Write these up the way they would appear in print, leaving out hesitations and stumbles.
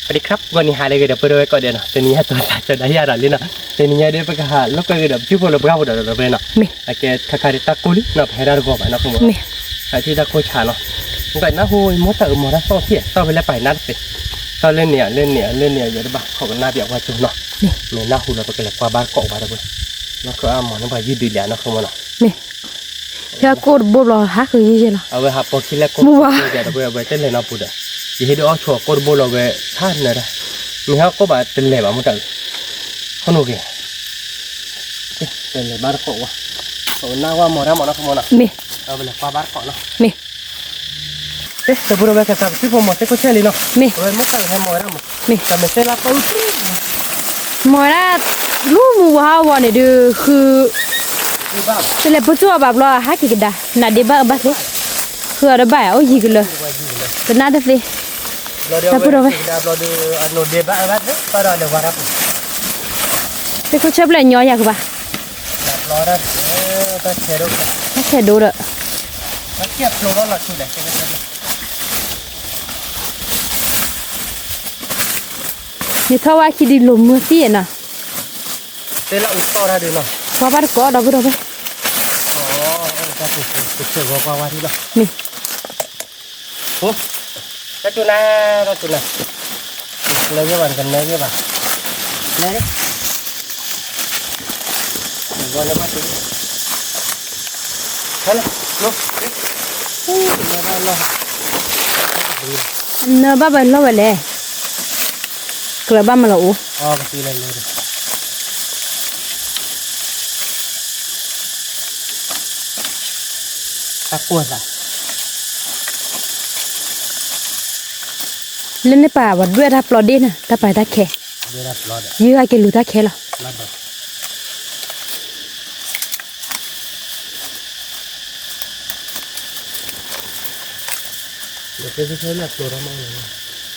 สวัสดีครับวันนี้หาอะไรกันเดี๋ยวไปดูก่อนเดี๋ยวนะตอนนี้ตัวจะได้ยาอะไรนะตอนนี้เดี๋ยวไปหาลูกก็เดี๋ยวชิบุลบุกเอาเดี๋ยวไปนะโอเคถ้าใครตักกุลีนะให้ได้ก็ไปนะคุณผู้ชมใครที่ตักกุชาเนาะก็น่าหูมดแต่มดแล้วต้องเที่ยต้องไปเล่นไปนัดไปต้องเล่นเนี่ยอย่าได้บ้าเขาก็น่าเบียดว่าจุเนาะเนี่ยน่าหูเราไปเล่นกว่าบ้านเกาะบ้านเราไปแล้วก็เอาหมอนไปยืดดีแล้วนะคุณผู้ชมนี่เจ้ากูบุบล้อฮักคือยี่สิล่ะเอาไว้หาปอคิเล็กก็เดี๋ยวไปเอาไปเต้นเลยนะปุ๊ดยี่ห้อชัวร์ก็บุบล้อไปท่านนะมีเขาก็แบบเต้นเลยบ้างมั้งจังคนโอเคเต้นเลยบ้านเกาะวะเขาหน้าว่าหมอนะคุณผู้ชมนี่เอาไปเล่นกว่าบ้านเกาะเนาะนี่แต่บุรุษแบบกับที่ผมหมดที่เขาเชื่อเลยเนาะนี่เอาไปมุกกันให้หมอนะมั้งนี่แต่ไม่ใช่ละคนหมอนะลูกมูฮาวนี่ดูคือจะเลยพูดว่าแบบเราฮักกี่กันน่าดีบ้าบ้าสิคืออะไรบ้าโอ้ยกี่เลยแต่น่าจะสิถ้าพูดว่าเราดูอันนู้นเดบ้าบ้าเนี่ยก็เราเดี๋ยวว่ารับแต่เขาชอบเล่นย้อยอยากบ้าเราได้ถ้าเชื่อดูถ้าเชื่อดูเลยถ้าเทียบโลละชุดเลยนี่ถ้าว่าคิดดีลมมือสินะเดี๋ยวเราอุตส่าห์ได้เนาะว่าบ้านก็เราพูดว่าอ๋อจะถูกเชื่อว่าที่เรานี่โอ้จะจุน่าเลยกี่วันกันเลยกี่วันเลยวันละมาถึงฮัลโหลลูกเนื้อบ้าเป็นเราไปเลยกระบ้ามาแล้วอ๋อปกติเลยตะกั่วจ้ะเล่นในป่าวัดด้วยทับปลอดดินน่ะถ้าไปทักแค่ยื้อไอ้กินรู้ทักแค่หรอเดี๋ยวไปช่วยหลักตัวเรามั่งเลย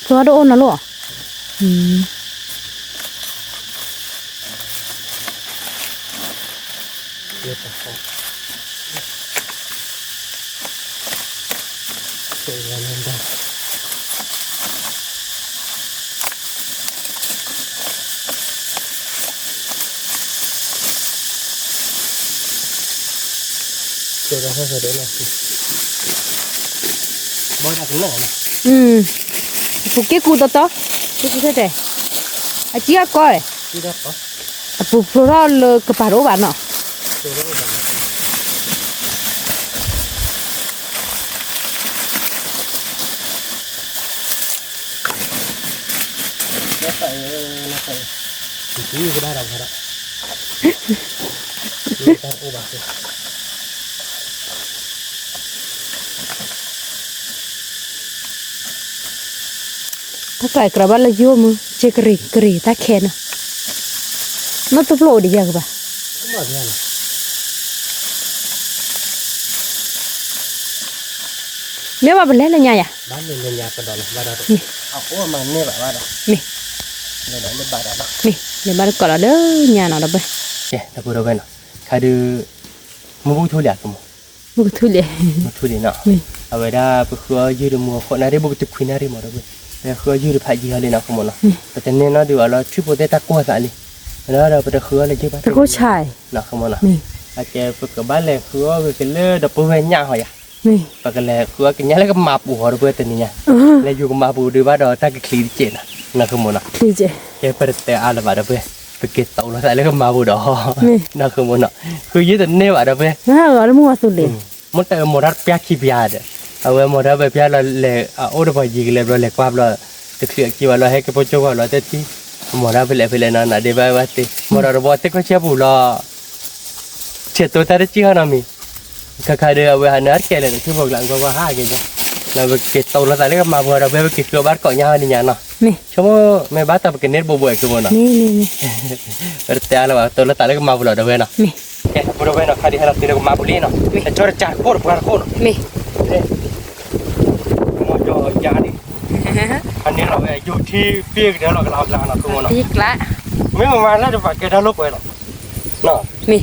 ตัวโดนนะลูกเดี๋ยวจะขอเดี๋ยวเราเล่นได้เดี๋ยวเราให้เดี๋ยวเราบอยดักหน่อยนะปุ๊กเก็กูตัวปุ๊กเก็ตไอ้เจี๊ยก้อยที่ได้ปะปุ๊กพลอลกระเป๋าโรบานเนาะที่ก็ได้แล้วครับนี่ต้องอุบะสิถ้าไก่กระบะละยุ่มเจกรีตาแค่นะมันตัวโปรดีอย่างปะเมื่อว่าเป็นเล่นอะไรอ่ะบ้านเล่นยากระดอนบ้านเราเอาโอ้มันเนี่ยแบบว่านี่เล่นบ้านเรานี่เล่นบ้านก่อนละเด้อยาหน่อยละไปเนี่ยถ้าพูดเราไปเนาะใครดูมือบุกทุเรียนกันมั้งบุกทุเรียนเนาะเอาไว้ได้เพื่อยืดมือคนนั้นได้บุกจุกขี้น่าได้หมดเลยแล้วเพื่อยืดผ้ายีอะไรนะคุณมองเนาะแต่เนี่ยเนาะดูเราชิบุเตตะกัวสาลีแล้วเราไปตะคืออะไรจีบตะกัวชายนะคุณมองเนาะอาจจะไปกับบ้านเลยคือเป็นเลือดปูเวียนยาหอยปากกันเลยคือกันยังแล้วก็มาปูหัวเราเพื่อตัวนี้เนี่ยแล้วอยู่กับมาปูดูว่าเราตั้งคลีเจนะนะคุณมองเนาะคลีเจแกเปิดแต่อะไรบ้างเราเพื่อไปเก็บเต่าแล้วใส่แล้วก็มาปูดอนะคุณมองเนาะคือยืดตัวเนี่ยบ้างเราเพื่อน่ารักมั่วสุดเลยมันแต่หมดรัดเปียกขี้เปียดเอาไว้หมดรัดไปเปียกเราเลยโอ้เดี๋ยวพอยิงเลยเราเลยความเราจะเสียกี่วันเราให้กับพ่อเจ้าว่าเราจะที่หมดรัดไปเลยนะเดี๋ยวไปว่าที่หมดรัดบอกที่เขาเชื่อผู้เราเชื่อตัวแต่ได้จี้เขาหน่อยมีข้าเดียวเวลาเนื้อแก่เลยที่บอกหลังว่าห้ากี่เนี่ยเราไปเก็บตัวเราใส่แล้วก็มาบัวเราไปเก็บตัวบ้านเกาะยาวนี่นะชั่วโมงไม่บ้านแต่ไปเก็บเน็ตบัวๆชั่วโมงนะแต่อะไรวะตัวเราใส่แล้วก็มาบัวเราไปนะบัวเราไปนะข้าดีให้เราตีเราก็มาบุรีนะแต่จอดจัดโคตรปวดโคตรมาจอดยาดิอันนี้เราอยู่ที่เปียกเดี๋ยวเราก็ลานะทุกคนนะปีกละไม่มาแล้วจะฝากแกได้ลูกไว้หรอกเนาะมี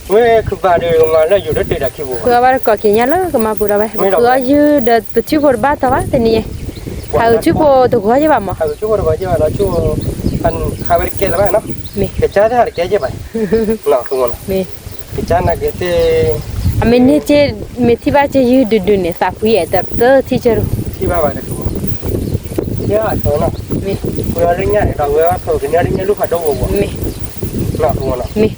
ไม่คือบ้านเดียวมาแล้วอยู่ได้ตีดักขี้วัวคือว่าก่อนเกี่ยแล้วก็มาปูเราไปคือยืดตัวชิบุบ้าตัวแต่นี่ hầu chú cô tụi có chứ bà mà hầu chú có được chứ mà nó chú ăn hai bên kia là vậy nó mi cái trái thế là cái gì vậy nó không ngon mi cái trái là cái thế à mình hết chơi mình thì ba chơi như đu nè sạp quý ấy tập tớ thì chơi thì ba vậy là chú nhớ là thôi nó mi vừa đi nhảy đầu vừa thổi cái nhảy đi nhảy lúc phải đâu rồi mi nó không ngon mi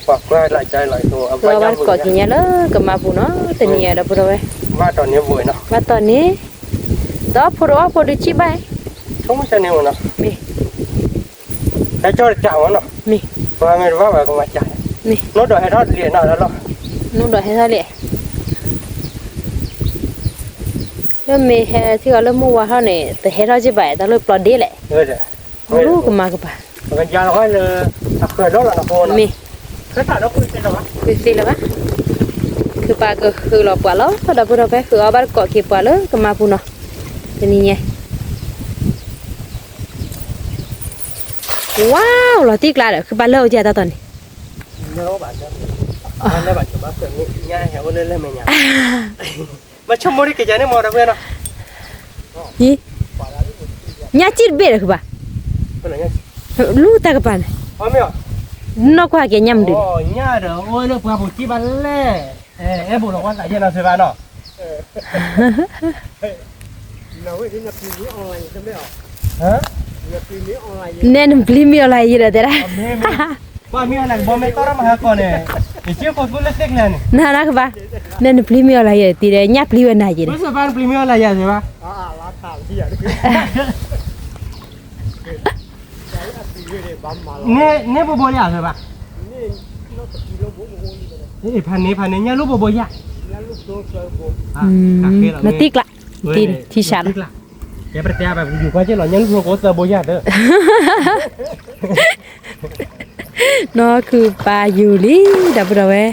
hoặc qua lại trái lại thôi ăn vừa bắt cỏ thì nhá đó cầm mà phụ nó tình nhà đó phụ rồi ba tròn nhiều vui nó ba tuần ní đó phụ được chi bay không có nhiều nó mi cái cho được chảo nó mi và người vào vào con chạy mi nó đòi hay nó liền nào đó nó đòi hết ra lẹ nếu mình thì gọi là mua hoa này từ hết ra chứ vậy tao lấy plot đi lẹ rồi rồi lúc cái mà cái bà cái giá nó hay là thật khởi đó là nó khô nó mi cái thằng nó cũng là cái gì là bácคือปลาก็คือเราปลาแล้วก็ดับเราไปคือเอาบ้านเกาะกี่ปลาแล้วก็มาปุ่นเนาะตัวนี้ไงว้าวเราตีกลาเด้อคือปลาเล่าเจ้าตาตอนนี้ nhớ bạn đó anh đây bạn cho bác tưởng nhai hẻo lên lên mày nhà mà trong mỗi cái giá này mò đâu quên à ยี่ญาจิตเบ็ดคือปะ cái này nhá ลูกตากระปาน có mấy ạ นอกว่าแกย่ำดึ ôi nhá được ôi nó qua một chi bán lẻ em bộ nó quan tại nhiên là thuê bán à nào cái nhập phí online không biết hả nhập phí online แน่นพลีมีอะไรอยู่เด้อแต่ละ qua miếng này bom mấy tao mà con này để chưa có bút lết này น่ารักปะแน่นพลีมีอะไรอยู่ตีเด้ญาพลีวันไหนอยู่ bữa giờ bán premium là gì vậy ba lá thảo gì à nghe nghe bộ bò gì rồi baนี่พันนี้เนี่ยลูกบ่อยอ่ะ มาติกละตีนที่ชัน แกประเดี๋ยวแบบอยู่ก็จะหล่อเนี่ยลูกโคตรบ่อยอ่ะเด้อ nó คือปลาอยู่ลิดับเราเว้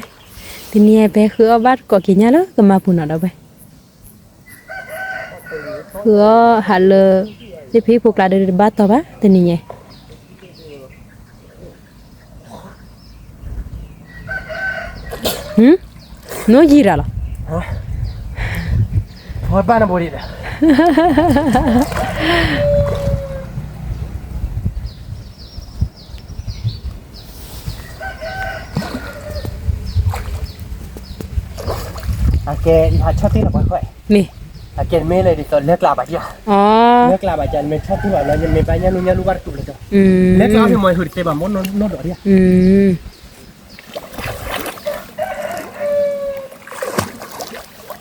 ทีนี้ไปคือเอาบัดก็กินยาแล้วก็มาปุ่นเอาไปคือหันเลยที่พี่พวกเราเดินบัดต่อปะทีนี้ไงnó gì ra là thôi ba nó bồi đi đấy kê hạt chót tí là quá khỏe mi kê mê này thì còn lết là bà chưa lết là bà chăn mê chót tí bảo là nhân mê bà nhân luôn bắt tụ lại cho lết là thì mọi hụt kê bà muốn nó đỏ đi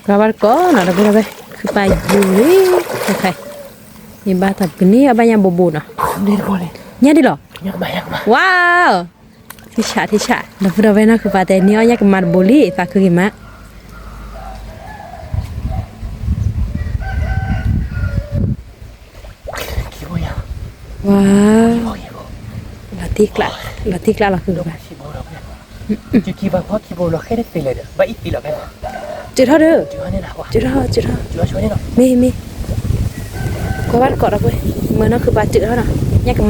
kabar ko na dapat apa supaya juli okay ni batat ini apa yang bobo na đi boleh nyadi lo nyak banyak mah wow tisha dapat apa na kepada ni onya kemar boli tak kima wow latikla lahคือ chỉ khi bà có khi bố nó khét hết tiền được vậy ít tiền là cái chưa thôi được chưa nên nào chưa thôi chưa nên nào mi có bắt cọt đâu quên mới nóคือbà chữ thôi nào nhắc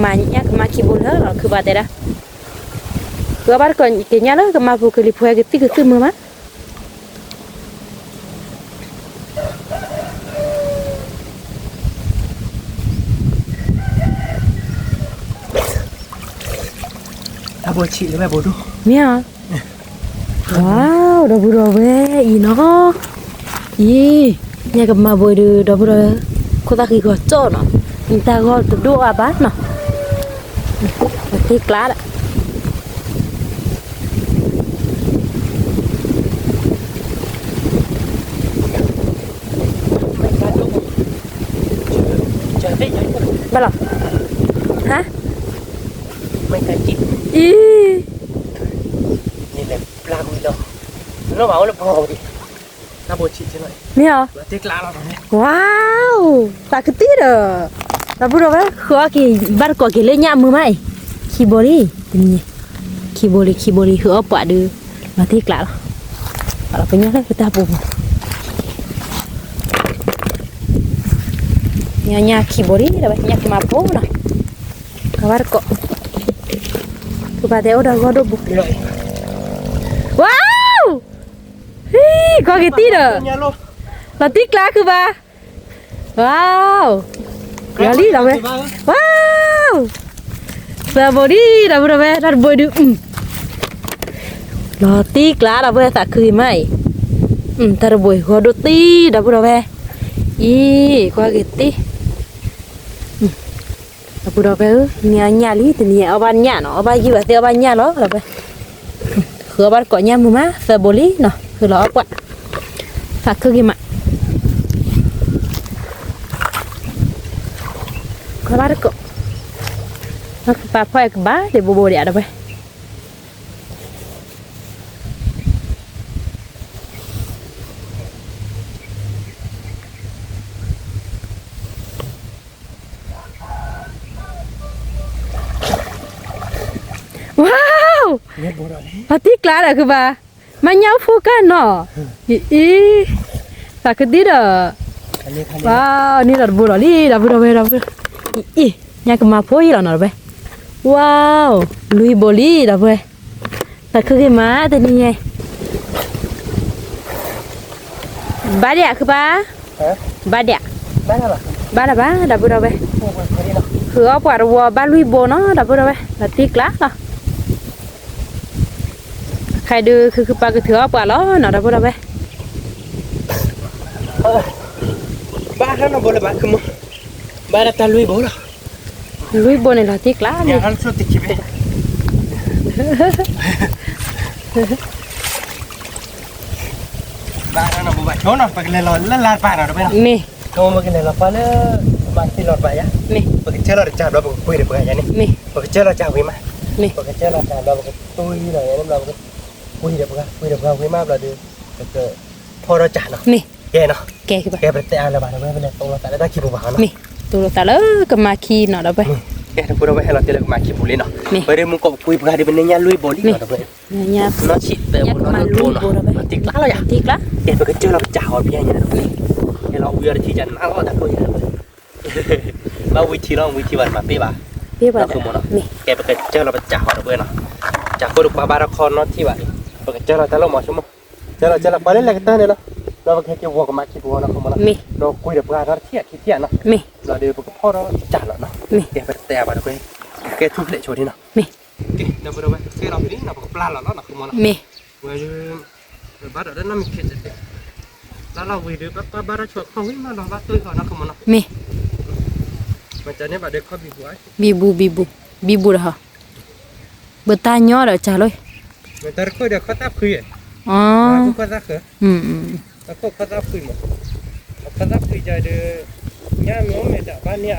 mà khi bố nữa làคือbà thế đó cứ bắt còn cái nhá đó cái mà phụ cái lip hoa cái tí cái mưa mắt bố chị với bố đu mía wow đâu bữa về gì nó gì nhà cái mà bồi được đâu bữa cô ta khi gọi cho nó người ta gọi từ đua à bát nó tí lá đó bắt đầu hả mấy cái chị ý nhìn này làm gì đâu nó bảo là bò đi ta bố chị thế này mía tiếc lá nó này wow tak cái tí đó ta bữa đó khóa cái bắt quả cái lên nhà mưa mày khi bò đi ini khi bò đi khóa quả đưa mà tiếc lạ là phải nhớ đấy người ta bù nhà khi bò đi là nhà cái mà bố nè cái bắt cọ cái bà đeo đâu có đâu bù wow có cái tí đó là tiếc lá cứ ba wow Kali dah be. Wow. Sabori dah be dah boy du. Roti lá dah be tak kui mai. Tar boy roti dah be. Qua gitu. Dah be nya li tu nya aban nya no aban jiwa tu aban nya lo dah be. Khứa bắt cọ nya muma sabori no khứa lo quá. Tak kui mai. Kabar kok. Nak papa ek ba de bobo dia ada ba. Wow. Hati Clara ke ba? Manyau fukan no. Sakit dia. Wow, ni dah bodoh ni, dah bodoh. Nya ke mapoi lah nor be. Wow, lui boli dah be. Tak ke ma tadi ni. Badak ke ba? Badak. Badak ba, dah bodoh be. Khứa quả rùa ba lui bồ nó dah bodoh be. Là tiếc lá đó. Khai đưa khứ ba cái thứa quả đó nó dah bodoh be. Ba nó boleh ba kamu. Ba dah lui bố rồi. Lui bồ này là tiếc lá Nhà hắn suốt tiếc về. Ba nó bố ba chỗ nó phải lên lò la ba nào đó bây giờ. Nè. Kamu makin lên lò pa le ba si lò ba ya. Nè. Pakai cara cah dah pakai kuih dah ya ni. Nè. Pakai cara cah kuih mah. Nè. Pakai cara cah dah pakai tui dah ya ni dah pakai kuih dah kuih mah dah dia pakai pho dah cah noh. Nè. Kẹ nó. Kẹ cái ba. Kẹ berarti ala ba dah benar. Tolong tak ada kipu bahan. Nè. Tulu ta lơ ke maki nó đó be. Kẹ dah pura bahan lah tidak maki boleh noh. Nè. Beri muka kuih bahan di benarnya lui boleh noh dah benar. Nya. Nó chỉ về một nó luôn nó tiếc lá rồi à Tiếc lá. để phải cái chơi là chảo ở phía nhà nó cái nó uy là chỉ chân nó có thật thôi nó uy chỉ vật mà pi bà Biết nó ba. không muốn nó Nè. cái phải cái chơi là chảo ở bên nó chảo có được qua ba con nó thì vậy phải cái chơi là ta lo mỏ xuống không chơi là qua lên là cái tên này nó phải cái vua của mạch cái vua nó không muốn Nè. nó quy được ra nó thiệt nó Nè. nó đều phải cái pho nó chảo nó Nè. để phải tè vào được cái thu lệ chỗ đi nào Nè. cái đâu đâu cái lòng đi nó phải plan là nó không muốn Nè. rồi bắt ở đây nó mình kiện được đó là vì được bắt ra chuột không biết mà nó bắt tươi rồi nó không muốn nó Nè. mà cho nên bà được có bị vãi Bibu dah. Bertanya dah caloi. người ta có được có táp khuya Oh. có táp khuya nó có táp khuya mà có táp khuya giờ được nhà miếng mẹ đã bán nhà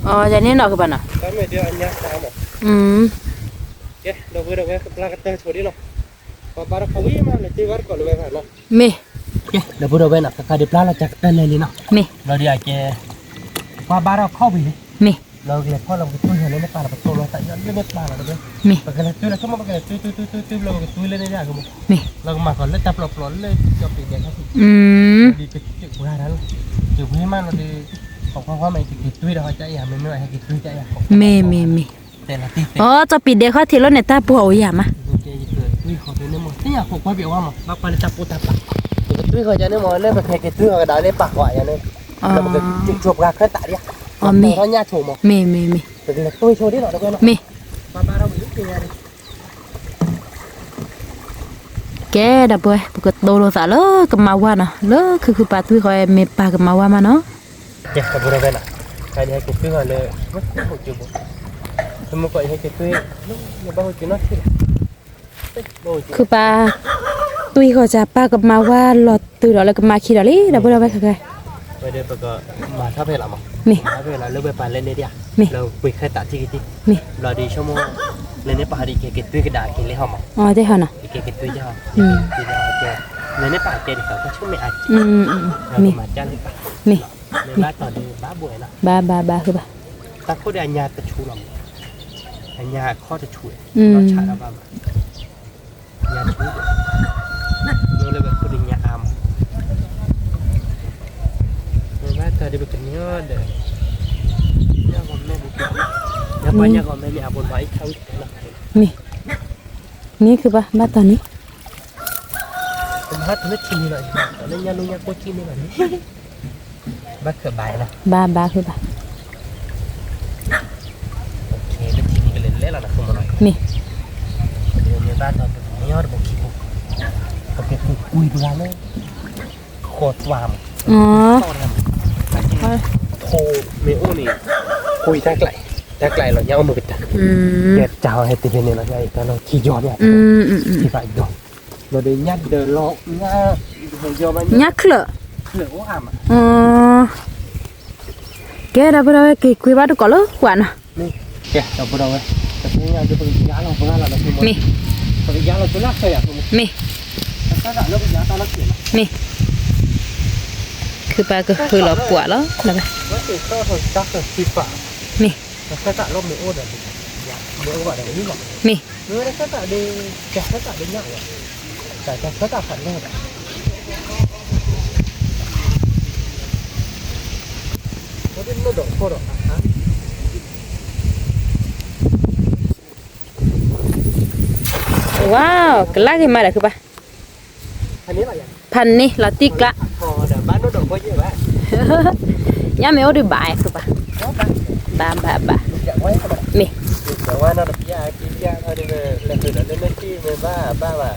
Oh, jadi nak ke mana? có mẹ đưa nhà sao mà cái đâu vừa đâu cái cái tên chỗ đi nào và bà ra không biết mà lại chơi vắt còn lại phải nó Me. cái đâu vừa đâu bên nào cái đi plan là chặt tên lên đi nào Me. rồi đi ai cái qua bà ra không bị Me.เราเลยพอเราไปตุ้ยเล่นในป่าเราไปตุ้ยเราแต่ยันเล่นในป่าเราเลย Me. ปกติตุ้ยเราชอบมาปกติตุ้ยเราไปตุ้ยเล่นในนี้ก็มั้ง Me. เรามาก่อนแล้วจับหลบเลยจะปีเดียวครับดีไปจุดบ้านนั้นจุดให้มันเราดีของพ่อไม่กินตุ้ยเราใจอย่างไม่ให้กินตุ้ยใจอย่าง Me. แต่ละตี Oh, tapi dia kau tilu neta puau ya mah. ตุ้ยเขาเดินในหมดที่อยากผมว่าเบี้ยวว่ามั้งมาไปจับปูตับปากตุ้ยเขาจะในหมดเลยไปแข่งตุ้ยเขาก็ได้ในปากว่าอย่างนี้เราไปจุดจบราคาตาดิอ๋อมีเขาหน้าโชว์มั้ง Me. เป็นเลยตุ้ยโชว์ดิหน่อยด้วยเนาะ Me. บ้านเราไม่รู้เป็นยังไง Ke dah boleh buat dulu tak lo kemauan ah. Lo ke patu kau mepa kemauan mana? Ya, kabur apa nak? Kali hari kita kan le, macam tu. Semua kau hari kita, ni bahu jenak sih. Ke pa tui kau siapa kemauan lot tu dah le kemaki dah li dah boleh apa kai? Pada pega masa apa lama? Ni. Apa lah, lebih paling ni dia. Ni. Lalu kuih kereta cikgu. Ni. Lalu di semua Lên đây bà đi cái túi cái đá cái lấy hòm Oh, thế hả nào? cái túi cho thì giờ lên đây bà cái thì có chút mẹ Mi. mà cha lên bà Mi. lên bà tỏ đi bà buổi nó Ba hư ba. ta có đi nhà ta chú lắm nhà khó ta chú nó trả ra bà nhà chú rồi lên bà có đi nhà am rồi bà ta đi bên nhớ để nhà con mẹ buồn nhà bà nhà con mẹ buồn vậy không Mi. Ni ke ba? Bata ni. Hát nó chim lại, nó nhà nuôi nhà cô chim này mà. Bác khởi bài này. Ba hư ba. นี่ ในบ้านตอนนี้ยอดบอกขี้บุกก็เป็นคุยดูแลเลยโคตรวาม อ๋อ โทเมโอนี่คุยแท้ไกลเราเนี่ยเอามือไปตัก อืม เนี่ยเจ้าให้ตีเนี่ยเราเนี่ยแต่เราขี้ยอดเนี่ย อืม ที่ฝ่ายดอกเราเดินยัดเดินเลาะง่าเยอะมัน ยักษ์เหรอ เหลืออ่ะ อ๋อแกได้บ่ได้กี่คุยบ้านก่อนเลยหวานอ่ะ นี่แกเราไปเราไว้แต่ที่งานจะเป็นยาเราเพื่อเราเราคือมัน นี่ เป็นยาเราตัวนักเลยอ่ะคุณ นี่ ถ้าเราเป็นยาตาลักเสีย นี่คือปลาก็คือเราปวดแล้วนะไป ว่าติดก็ถอดจักรสีฟ้า นี่ แล้วก็จะลบเมโอเดี๋ยวเมโอว่าเดี๋ยวนี้หรอก นี่ เนื้อก็จะดีแกก็จะดีง่ายอ่ะแต่แกก็จะขันแน่อ่ะเขาเป็นโนดโคตรฮะ ว้าวกล้าขึ้นมาแล้วคือปะ อันนี้อะไรอ่ะ พันนี่เราติ๊กละ พอเดี๋ยวบ้านโนดก็เยอะแยะ ย่าไม่เอาด้วยบ่ายคือปะบ่า อยากไว้ก็ได้ นี่ แต่ว่านั่นยากินยาเท่านี้เลยแล้วคือเราเล่นที่มันบ้าว่า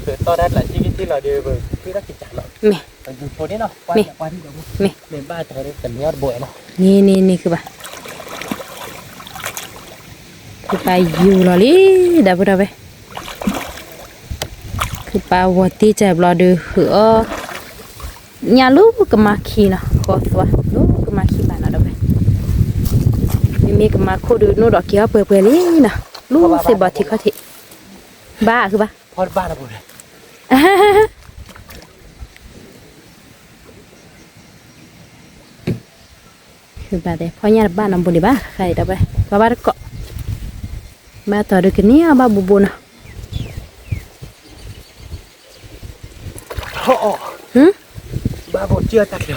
คือตอนนั้นแหละที่เราเดินพี่นักกิจจาเนาะ นี่ อยู่โซนนี้เนาะว่าที่เรา นี่ ในบ้านตอนนี้เป็นยอดบวยเนาะ นี่คือปะคือปลาอยู่รอลิได้บ่ได้ไปคือปลาวัวตีใจบรอดูหือnhà lúc cái mà khi nào cóตัวlúc cái mà khi bạn nào đâu vậyมีcái mà cô đưa nó đỏ kia bờ bờ lý nè lúc sẽ bỏ thì có thể baคือปะ พอบ้านเราบุญเลย คือba đấyพอnhà ba nằm bồn đi ba khai đâu vậy ba cọ ba tỏ được cái nia ba bù bù nào โอ้บ้าบดเชื่อตัดเลย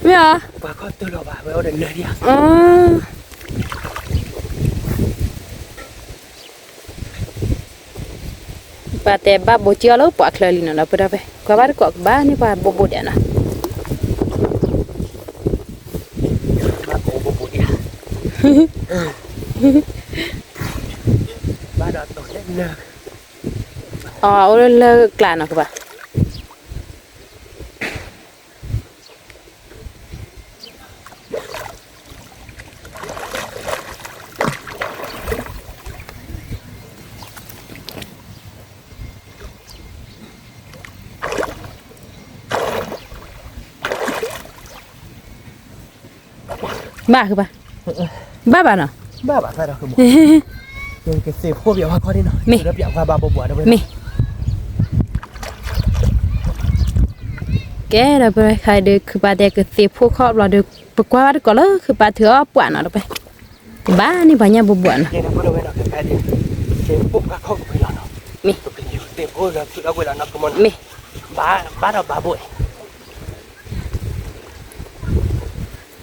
ไม่เหรอ บ้าก็ตัวเราบ้าไม่เอาเดินเลยเนี่ย อ๋อbaแต่ba bù chưa lâu bỏ khơi liền nào bữa vậy qua ba cọ baนี่ba bù bù đấy nè บ้าโกบบุญเนี่ยบ้าเราตัวเล็กเนอะ อ๋อเลิกกลานนะคือปะบ้าคือปะบ้าเนาะ บ้าบ้าใช่เราคือบุญยังเก็บเศษพวกเบียร์ว่าข้อนี้หน่อยแล้วเบียร์ว่าบ้าบวชด้วย มีแกเราไปใครเด็กคือปลาเด็กคือเสียพวกครอบเราเด็กปกว่าก็เลยคือปลาเถื่อปวดเนาะเราไปบ้านี่ปลาเนี่ยบวชเนาะ เกณฑ์เราไม่ได้เราแค่เดียวเกณฑ์ปุ๊บก็เข้าไปแล้วเนาะ มี ตัวเป็นอยู่เต็มโอ้ยเราคือเราเวลานักกมัน มี บ้าเราบ้าบ่อย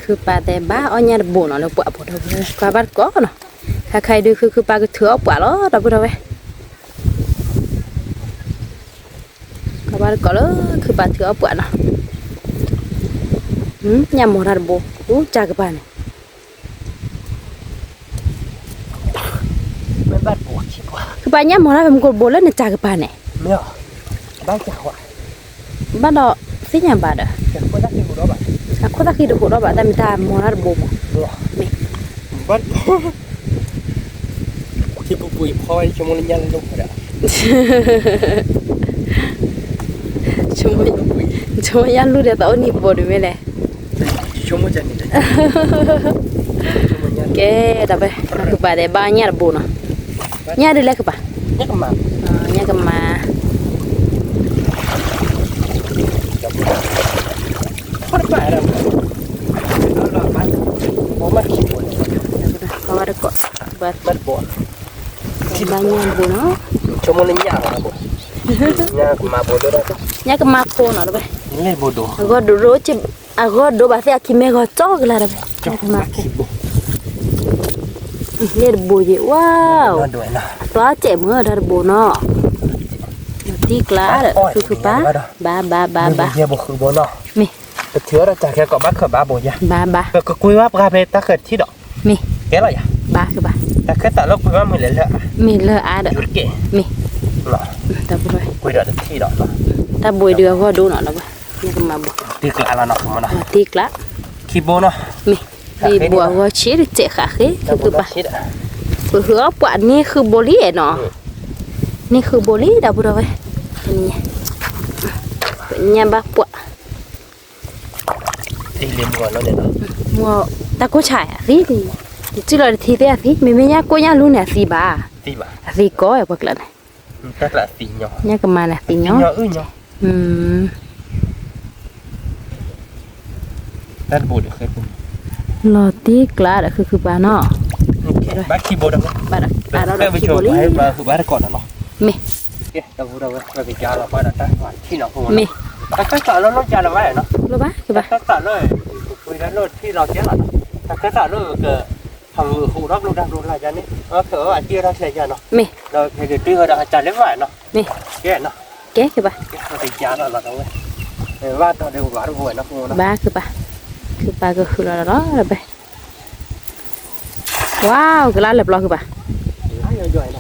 คือปลาแต่บ้าอ้อยเนี่ยบวชเนาะเราปวดปวดเลยปลาบ้าก็เนาะถ้าใครดูคือปลาก็เถื่อปวดแล้วเราไปเราไปปลาบ้าก็เลยคือปลาเถื่อปวดเนาะยำหมดระบบจากบ้าน ไม่บ้าปวดคิดว่า คือปลาเนี่ยหมดแล้วมันกดโบแล้วเนี่ยจากบ้านเนี่ย เนี่ยบ้าจังหวะ บ้านเราสิยามบ้านอ่ะ จากคนนั้นที่หัวเราบ้า aku tak hidup dah bah tapi tak mau ada bom บ้านที่ปุยพอยชั่วโมงยันลูกเลย cuma yang lu dia tahu ni bodoh mele ชั่วโมงจันนี่ ke tapi aku pada banyak bom no nya ada lagi apa นี่ก็มา nya kema คนบ้าแล้วเราบ้านผมมาขี้ปวด kau ada kok buat มันปวด banyak bom no ชั่วโมงนี้ยากนะบ่ยากมาบ่ได้ก็ nya kema ko no tapi นี่บ่ดู aku dulu cip aku do bahasa aku mega cok lah tapi kema ขี้บ่ ni ada bom je wow นอนด้วยนะ ตัวเจ็บมือได้บเนาะตีกลาคือป้าบ้า เฮียบ่คือบ่เนาะ มี แต่เถือเราจากแค่ก็บ้าคือบ้าบ่ยะ บ้า ก็คุยว่าปลาเพตาเกิดที่ดอก มี แกล่ะยะ บ้าคือบ้า แก แต่แค่แต่เราคุยว่าเหมือนเลยละ มีเลอะอาด ยุดเก๋ มี หรอ ตาบุย คุยเดี๋ยวที่ดอกเนาะ ตาบุยเดือก็ดูหน่อยนะบ่นี่ก็มาบ่ ตีกละเนาะคุณมันเนาะ ตีกละ คีโบเนาะ มีบัวก็ชี้เจ๊ค่ะคือคือปะ ชิดอ่ะ เหือปะนี่คือโบลี่เนาะนี่คือโบลี่ดาบุยนี่เป็นยังบ้าปะ ตีเลี้ยงก่อนแล้วเนี่ยเนาะ มัวตาก็ใช่อ่ะสิจิเราทีเดียวสิไม่ไม่ยากก็ยากรู้เนี่ยสิบ้า ตีบ่า สิก็ไอ้พวกนั้น แต่ละตีเนาะ เนี่ยก็มาน่ะสิ ตี เนาะ เนาะเนาะ อืม นั่นบูดเคยเป็น ลอตีกลาดคือบ้าเนาะ บ้าคีโบดัง บ้าเรา ไปโชว์ให้มาคือบ้านก่อนนะเนาะ มี เอ๊ะเราพูดเราไปกินยาเราไปนะแต่ที่เนาะคุณ มี แต่ก็สารเราลดยาเราไว้เนาะ รู้ปะคือปะ แต่ก็สารเลยคุยแล้วลดที่เราเจ๊หรอแต่ก็สารเลยก็ทำหูรับรู้ได้รู้อะไรอย่างนี้เถอะอาชีพเราใช้ยาเนาะ มี เราเคยเดือดเราจัดเล็กไว้เนาะ มี แก่เนาะ แกคือปะ เราไปยาเราเราเว้ยว่าตอนเดียวว่าเราห่วยนะคุณนะ บ้าคือปะก็คือเราเนาะไปว้าวกลาดเรียบร้อยคือปะ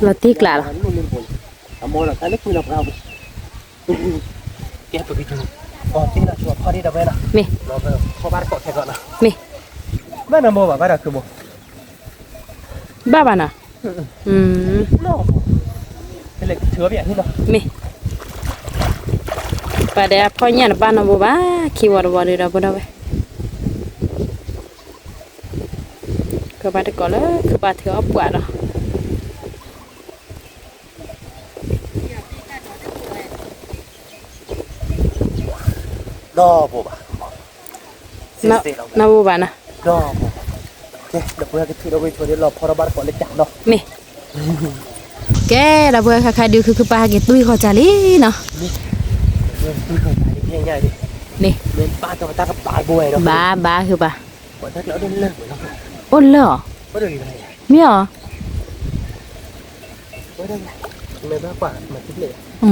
เราตีกลาเหรอ ทำโมล่ะใครเล็กคุยเราเราแกไปดูก่อนที่เราชวนพ่อที่เราไปนะ มี เราไปเข้าบ้านเกาะแค่ก่อนนะ มี บ้านน้ำโมบ้านเราคือโม บ้าบ้าน่ะอืม โน่เป็นเหล็กเชื้อแบบนี้เนาะ มีปะเดี๋ยวพ่อเนี่ยบ้านเราบ้าขี้วัววัวเดี๋ยวเราบ่ได้ไปก็บ้านก่อนเลยคือบ้านเถื่อปวดเนาะ ดอโบบ้า น้าบัวบ้านะ ดอโบเนี่ยเดี๋ยวเพื่อนก็ถือเราไปชวนเดี๋ยวเราพอเราบ้านเกาะเล็กจับเนาะ มีแกเราเบื่อค่ะดูคือปลาเกตุ้ยเขาจารีเนาะ ตุ้ยเคยขายได้ง่ายๆดิ นี่ เล่นปลากับตากับปลาบวยเนาะ บ้าคือปลา วันนั้นเราได้เลิกเหมือนเรา อ้นเหรอ ไม่ได้อะไร มีเหรอ ไม่ได้ไม่มากกว่ามาคิดเลย อื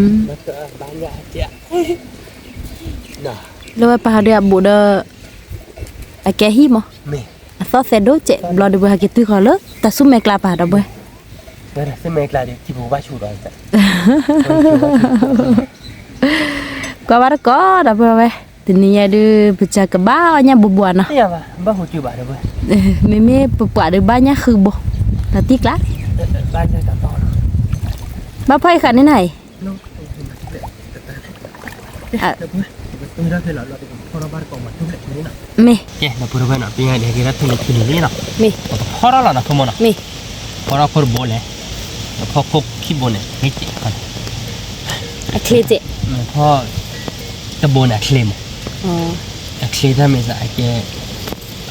ม มาเจอบ้านยาเจ้าน่ะ แล้วปลาเดือบูเดออะแกหิม ไม่ อะซอเซโดเจบลอดเบื่อเกตุ้ยเขาเลยแต่ซุ่มแมกลาปลาดอกเว้ย นั่นแหละซึ่งเมกลาดิที่บูบ้าชูดอยจ้ะ ก็ว่าก็ดอกเว้ยทีนี้ya de pecah ke bawahnya bubuan nah. Iya mah, mbah huju bah ada bah. Meme pupuk ada banyak ke boh. Nanti kelas. Banyak tak tahu. Bapak ikan ni nai. Tôi đã thấy làพอเราบ้านก่อนมาทุกเรื่องนี้นะ Me, แกเราพูดไปหน่อยเป็นไงเดี๋ยวเราทุกเรื่องนี้นะ me, พอเราละนะทุกคนนะ me. พอเราพูดโบเลยพอพกขี้โบเนี่ยไม่จิกัน Akleje. พอจะโบเนี่ยเคลม Oh. เคลมถ้าไม่ใส่แก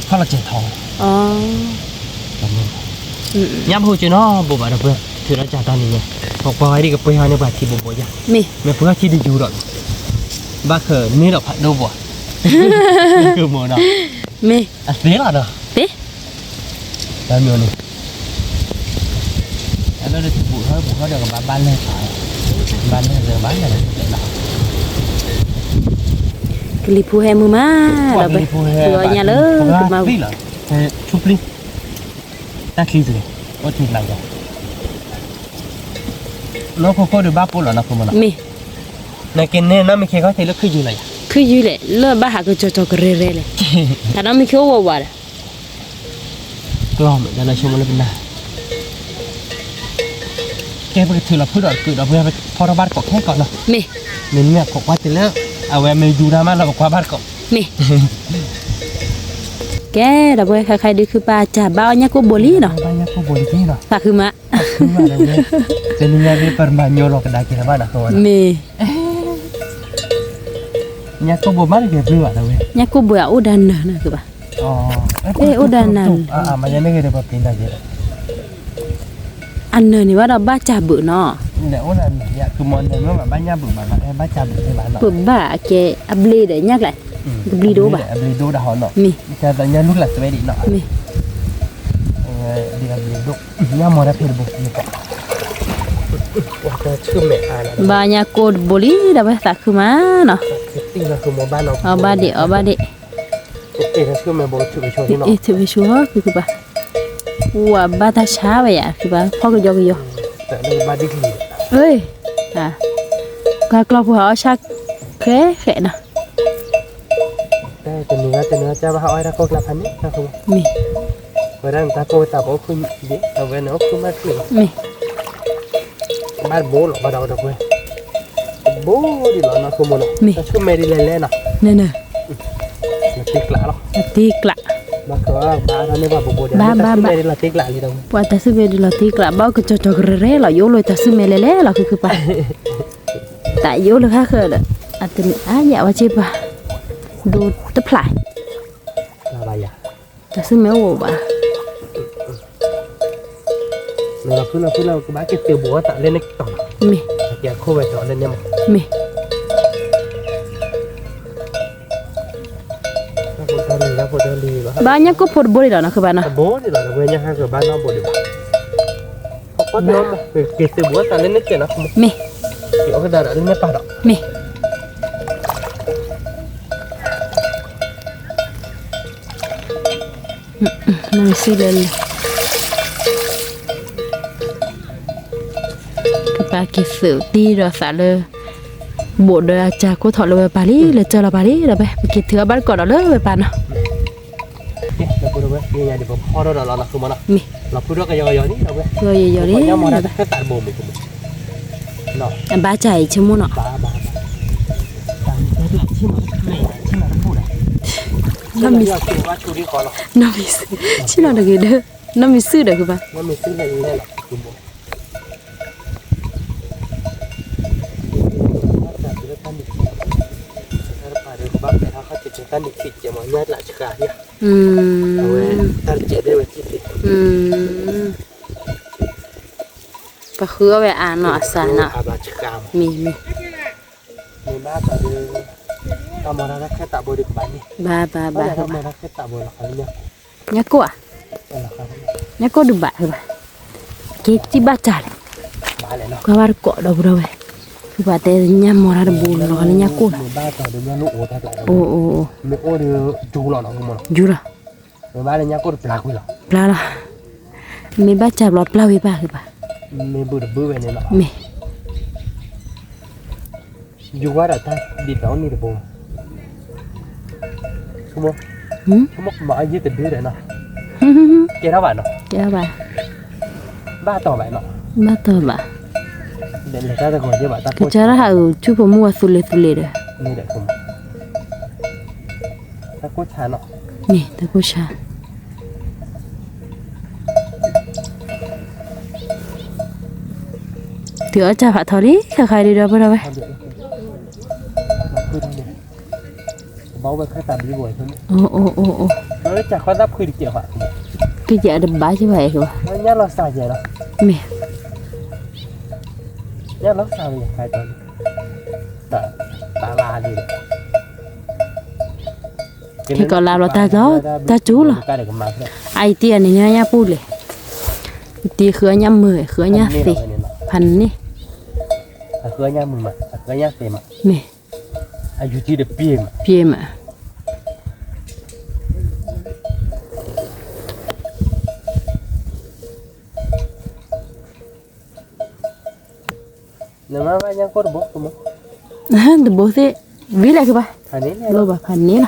พอเราเจ็บท้อง Oh. แบบนี้ย้ำพูดจีเนาะโบบ่าเราเพื่อถือเราจ่ายตอนนี้ไงบอกไปดิกับไปหาในบ้านที่โบโบยัง Me. ไม่เพื่อที่ได้อยู่หรอกบ้าเขินนี่เราผัดดูบ่คือโมนะ Me. อ่ะเสียละเนาะ Te? แล้วมีนี่แล้วเราจะบุกเขาเดี๋ยวกับบ้านเลยขายบ้านเลยเจอบ้านเลยนะ Kelipu hai mu ma. Dah be. Tuanya le ke mau. นี่เหรอชุบลิตาคีสิโอ้ทีหลังจ้ะแล้วเขาดูบ้าปุ๊บเหรอนะคุณมัน Me. ในกินเนี่ยนะไม่เคยเขาเทแล้วคืออยู่ไหน Ke yu le. Le ba ha ke cocok rere le. Kana mi ke wa wa. กล้อมเดี๋ยวเราชมมันเป็นนาแกไปถือเราพูดเราคือเราเพื่อไปพอเราบ้านเกาะแค่ก่อนเนาะ Me. เนี่ยกว่าจะเลิกเอาไว้ไม่ดูนะมันเราบอกว่าบ้านเกาะ Me. Ke dah boleh kai dia ke baca. Bawahnya ku boleh dah. banyak kok boleh sih dah Tak ke mak. Sebenarnya dia perbanyo lo kedai kira mana kawan Me. nya kok boleh mana dia beli ada weh Nya ku buat udah nah ke ba. oh udah nan. macam ni dia pindah je Anna ni wa dah baca bu no. ndak udah ya cuma dia memang banyak banget baca di mana Bu ba ke abli dah nyak lại. Beli do ba. beli do dah hono Me. katanya lu lah sebedi nak Me. dia beli do nya mau dah pergi ni kok wah dah cuma ana Banyak ku boleh dah ba tak ke mana. tinggal ke mau bano Obade. dah cuma mau cuba cuba ni Tu bi shuha ke ba. Ủa ba ta xá vậy à? Thì ba phó cái vô. Tại đây ba đi thì Ơi. À. Cái clock của họ chắc khé khẽ nè. đây từ nữa cha ba hỏi ra cô làm hắn ấy không Mì. vừa đang ta cô ta bố khuyên gì tao về nó khuyên mất rồi Mì. ba bố lọ vào đầu được quên bố đi lọ nó không muốn Mì. nó cứ mẹ đi lên lên à Nè nè. nó tiếc lạ lắm Tiếc lạ. mà có ba ra nên ba bố đi Ba. mẹ đi là tiếc lạ gì đâu Wa ta sư về đi là tiếc lạ bao cái cho rere là vô rồi ta sư mẹ lé là cứ ba. Tại vô là khác rồi đó. À tình dạ wa chi ba. Đồ tập lại. là bà già Ta sư mẹ ổ ba. là cứ cái bác cái tiêu búa tạo lên cái tổng Mì. giờ khô về chọn lên nha mà Mì. ra phụ đơn đi Ba nhắc có phốt bôi đó nó các bạn à. bố thì là quên nha hai người ba nó bố đi không có đâu mà cái tiêu búa tạo lên cái nó không Mì. kiểu cái đợt lên cái pa đó Mì. Mình xí lên. Các bạn kia sự ti rồi xả lơ. Bộ đời cha của thọ là bà lý là chờ là bà lý là bé kia thừa bắt còn đó lớn về bà nào. là phụ đâu bé nhà đi bộ kho đó là không mà Mì. là phụ đó cái giờ gì đâu bé Rồi giờ đi. nhau mà ra cái tại bồn mình nó Ba chạy chưa mua nọ. ba Nó mì chứ nào được cái đó. Nó mì sư được các bạn. nó mình xin là như này là Và khứa về ăn nọ xả nọ. Mì. ba Nhá cô à? Nhá cô được bạn rồi bà. Cái tí ba trả lại. Qua ba cọ đâu đâu vậy? Cứ bà tê nhá mò ra bùn nó là nhá cô. Ồ. Chú ra. Pla là. Mình ba trả lọt pla với bà cái bà. Mì. Dù quá đã ta đi đó đi được bồn không không không mở dưới tình đứa đấy nào cái đó bạn nào Cái bà. ba tỏ bạn nào Ba tờ bà. để người ta gọi cho bạn ta Cái chả là chú phải mua sule rồi. như vậy không ta có chả nào Nè, ta có chả. Thì ở cha phải thổi đi, khai đi đâu bây giờ vậy? bảo vệ khai tạm đi buổi thôi Ồ. nó chả khoan đắp khi đi chợ bạn Cái dạ đâm bá chứ vậy kìa. nó nhát nó xài vậy đó Mẹ. nhát nó xài vậy khai tạm ta la gì đấy Thì còn làm là ta gió, ta chú là. Ai tiền này nha pu lệ. Tí khứa nha 10, khứa nha xì. Phần ní. Khứa nha mình mà, khứa nha xì mà. Mẹ. Ai chú chi được bia mà. Bia mà. Nếu mà ba nha có được bố không? Được bố thế. Ví lại cái bà. Phần ní này. Lô bà phần ní là.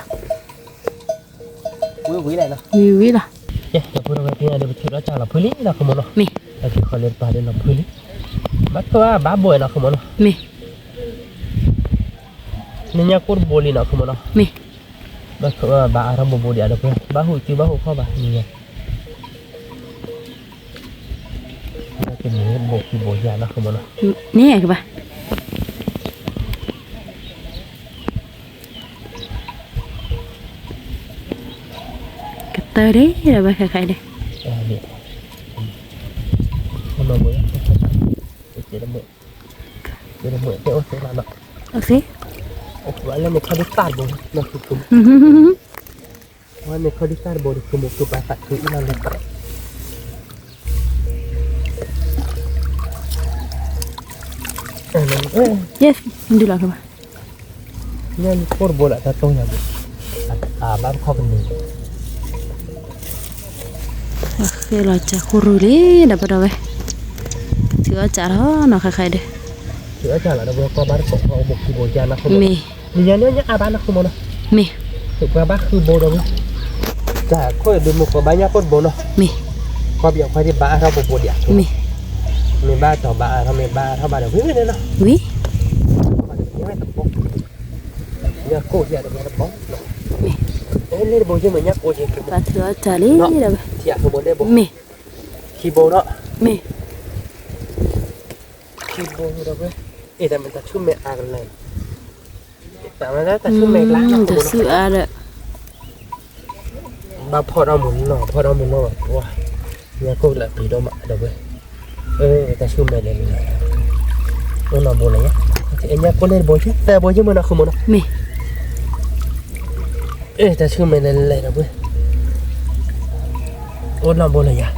Ví lại nào. Ví là. Ya, tapura berarti ada betul aja lah puli lah ke mana? Mẹ. Lagi kalau pada nak puli. Betul ah, baboy nak ke mana? Mẹ. Nanya kur boli nak ke mana? Mẹ. Betul ah, ba aram boli ada pun. Bahu tu bahu kau bah ni. Cái này bộ thì bộ già nó không mà nó. Nè các bạn. Cái tơ đấy là ba khai đây. Đi. Không mà bữa. Chỉ là bữa. Chỉ là bữa cái ô sẽ làm nó. Ok. Vậy là mình không đi tạt bộ nó cũng. Vậy mình không đi tạt bộ được một cái bài tạt thứ là lên. Yes, đi làm các bạn. Nhân cột bộ lại ta tôi nhà bác kho bên mình. Ok. thế là chả khô rồi đấy đập vào đâu vậy thừa chả đó nó khai khai đấy thừa chả là đâu có bán sổ có một cái bộ cha nó không mì nhớ nhớ bán nó không nó mì thực ra bácคือโบđâu chả có được một cái bánh nhá con bố nó mì qua biểu phải đi ba thao bộ đẹp mì mì ba thao ba thao mì ba thao ba được biết đấy nó quý nhá cô giờ được nghe bóng đấy lên bộ chứ mà nhá cô chỉ và thừa chả lấy đi đâu thì à bộ đây bộ mì khi bố đó mì khi bố như đâu ấyแต่มันจะชุ่มเมฆกันเลยแต่มันจะชุ่มเมฆล้าง thật sự à đấy บ้าพอเราหมุนหน่อพอเราหมุนหน่อว้าเนี่ยก็ละปีโดมาเดี๋ยวแต่ชุ่มเมฆเลยnó nằm bồn này nhá thì anh nhá có lên bồn chứแต่bồn chứ mà nó không muốn đâu mì ê ta chưa mày lên đâu bữa ôn làm bồn này nhá